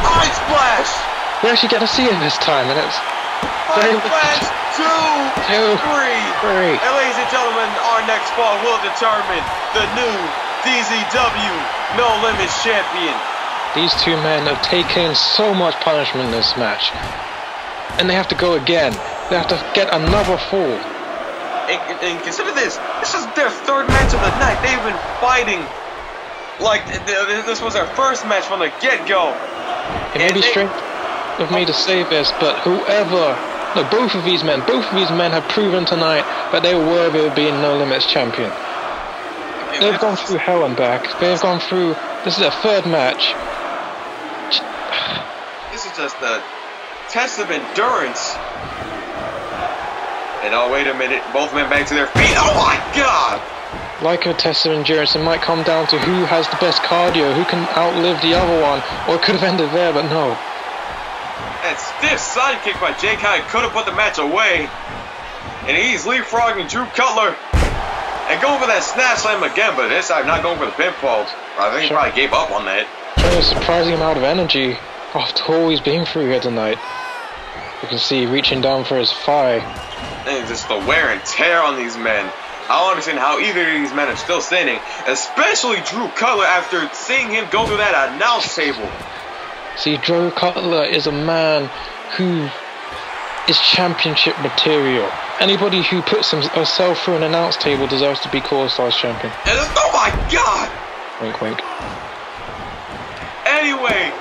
Hyde splash! We actually get to see it this time, and it's... Hyde splash! 2, 3. And ladies and gentlemen, our next fall will determine the new DZW No Limits Champion. These two men have taken so much punishment in this match. And they have to go again. They have to get another fall. And consider this. This is their third match of the night. They've been fighting like this was their first match from the get-go. It may be strange of me to say this, but both of these men have proven tonight that they were worthy of being No Limits Champion. They've gone through hell and back. They've gone through... This is their third match. This is just a test of endurance. And oh, wait a minute. Both men back to their feet. Oh my God! Like a test of endurance, it might come down to who has the best cardio, who can outlive the other one, or it could have ended there, but no. That stiff sidekick by Jake Hyde could have put the match away. And he's leapfrogging Drew Cutler. And going for that snatch slam again, but this time not going for the pinfalls. I think he probably gave up on that. Showing a surprising amount of energy after all he's been through here tonight. You can see reaching down for his thigh. And just the wear and tear on these men. I don't understand how either of these men are still standing, especially Drew Cutler after seeing him go through that announce table. See, Drew Cutler is a man who is championship material. Anybody who puts himself through an announce table deserves to be called Stars champion. And oh my God! Wink, wink. Anyway,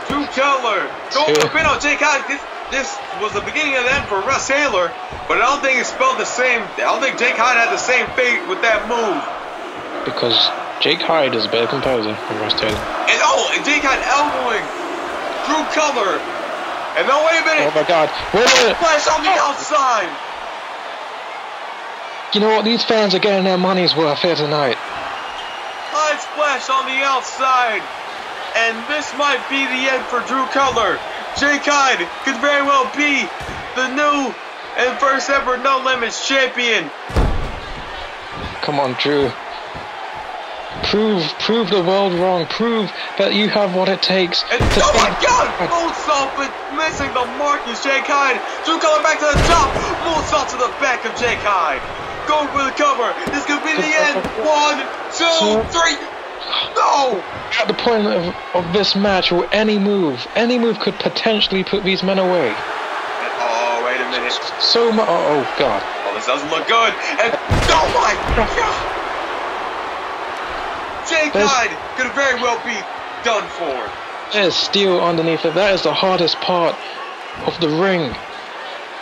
Drew Cutler going for a pin on Jake Hyde. This was the beginning of the end for Russ Taylor, but I don't think it spelled the same. I don't think Jake Hyde had the same fate with that move. Because Jake Hyde is a better composer than Russ Taylor. And Jake Hyde elbowing Drew Cutler. And no, wait a minute. Oh my God. Wait a minute. Flash on the outside. You know what? These fans are getting their money's worth here tonight. Hyde splash on the outside. And this might be the end for Drew Cutler. Jake Hyde could very well be the new and first ever No Limits Champion. Come on, Drew. Prove the world wrong. Prove that you have what it takes. And, oh my God! Moonsault, but missing the mark is Jake Hyde. Drew Cutler back to the top. Moonsault to the back of Jake Hyde. Going for the cover. This could be the end. 1, 2, 3. No! At the point of this match, or any move could potentially put these men away. And, oh, wait a minute. So much. Oh God. Oh, this doesn't look good. And oh my God! Jake Hyde could very well be done for. There's steel underneath it. That is the hardest part of the ring.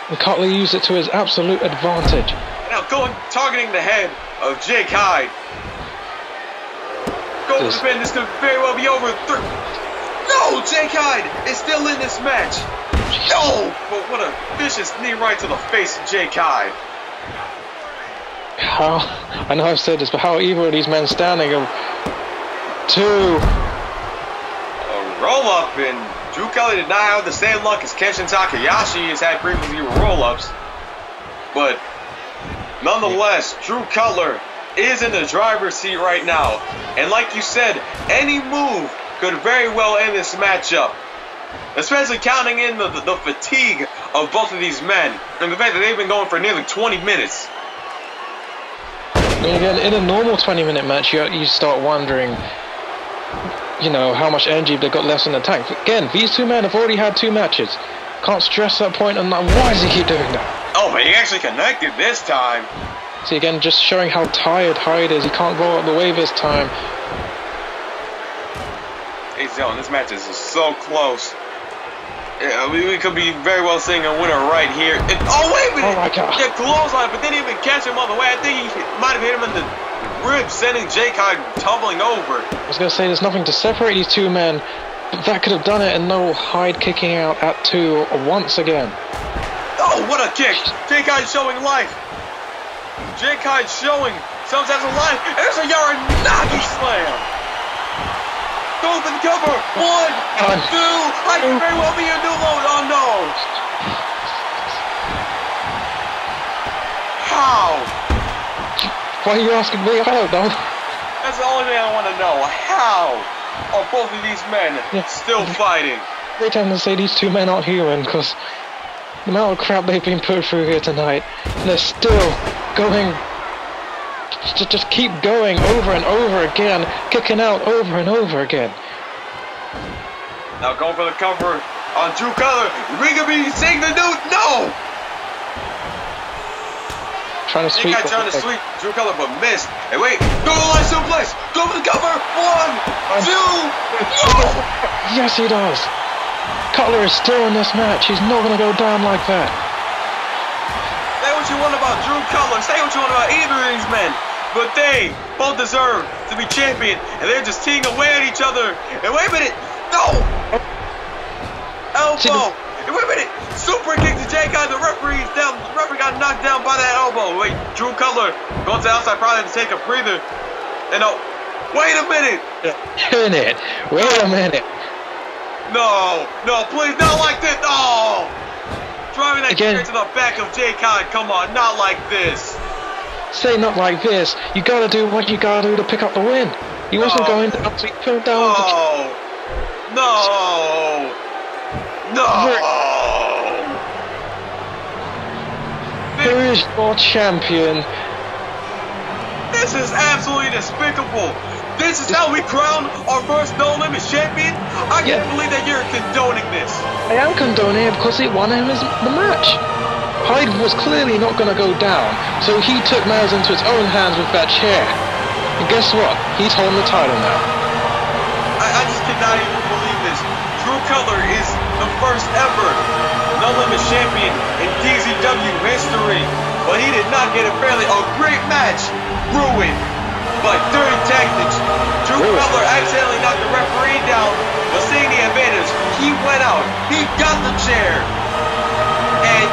And Cutler used it to his absolute advantage. Now targeting the head of Jake Hyde. Go for the pin. This could very well be over. No, Jake Hyde is still in this match. No, but what a vicious knee right to the face of Jake Hyde. I know I've said this, but how are either of these men standing? 2. A roll-up, and Drew Cutler did not have the same luck as Kenshin Takahashi has had previously with roll-ups. But nonetheless, Drew Cutler is in the driver's seat right now. And like you said, any move could very well end this matchup. Especially counting in the fatigue of both of these men. And the fact that they've been going for nearly 20 minutes. And again, in a normal 20-minute match, you start wondering, you know, how much energy they've got left in the tank. But again, these two men have already had 2 matches. Can't stress that point enough. Why does he keep doing that? Oh, but he actually connected this time. See, again, just showing how tired Hyde is. He can't go out the way this time. Hey, Zone, this match is so close. Yeah, we could be very well seeing a winner right here. Oh, wait a minute! Oh my God. Yeah, clothesline, but didn't even catch him on the way. I think he might have hit him in the ribs, sending Jake Hyde tumbling over. I was going to say, there's nothing to separate these 2 men, but that could have done it, and no Hyde kicking out at 2 once again. Oh, what a kick! Jake Hyde showing life. Jake Hyde showing some sense of life. There's a Yaranagi slam. Go for the cover. 1, 2. I can very well be a new load. Oh no. How? Why are you asking me? I don't know. That's the only thing I want to know. How are both of these men still fighting? Every time I say these 2 men aren't human, because the amount of crap they've been put through here tonight, and they're still going. Just keep going over and over again, kicking out over and over again. Now going for the cover on Drew Cutler. We could be seeing the new. No! Trying to sweep. Trying to sweep Drew Cutler, but missed. And wait, go to the line suplex. Go for the cover. 1, 2. No! Yes, he does. Cutler is still in this match. He's not going to go down like that. Say what you want about Drew Cutler. Say what you want about either of these men. But they both deserve to be champion, and they're just teeing away at each other. And wait a minute, no! Elbow. And wait a minute, super kick to Jake Hyde. The referee's down. The referee got knocked down by that elbow. Wait, Drew Cutler going to the outside, probably to take a breather. And no, wait a minute. Wait a minute. No, please, not like this. Oh, driving that kick to the back of Jake Hyde. Come on, not like this. Say not like this. You gotta do what you gotta do to pick up the win. He wasn't going down, so he put him down. No. There is your champion. This is absolutely despicable. This is how we crown our first No Limits Champion? I can't believe that you're condoning this. I am condoning it because it won him the match. Hyde was clearly not going to go down, so he took matters into his own hands with that chair. And guess what? He's holding the title now. I just cannot even believe this. Drew Cutler is the first ever No Limits Champion in DZW history, but he did not get it fairly. A great match ruined by dirty tactics. Drew Cutler accidentally knocked the referee down, but seeing the advantage, he went out. He got the chair and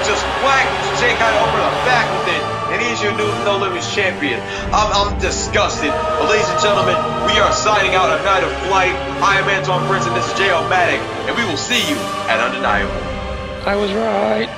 just whacked Jake Hyde over the back with it, and he's your new No Limits Champion. I'm disgusted. But ladies and gentlemen, we are signing out of Night of Flight. I am Antoine Prince, and this is J.O. Matic, and we will see you at Undeniable. I was right.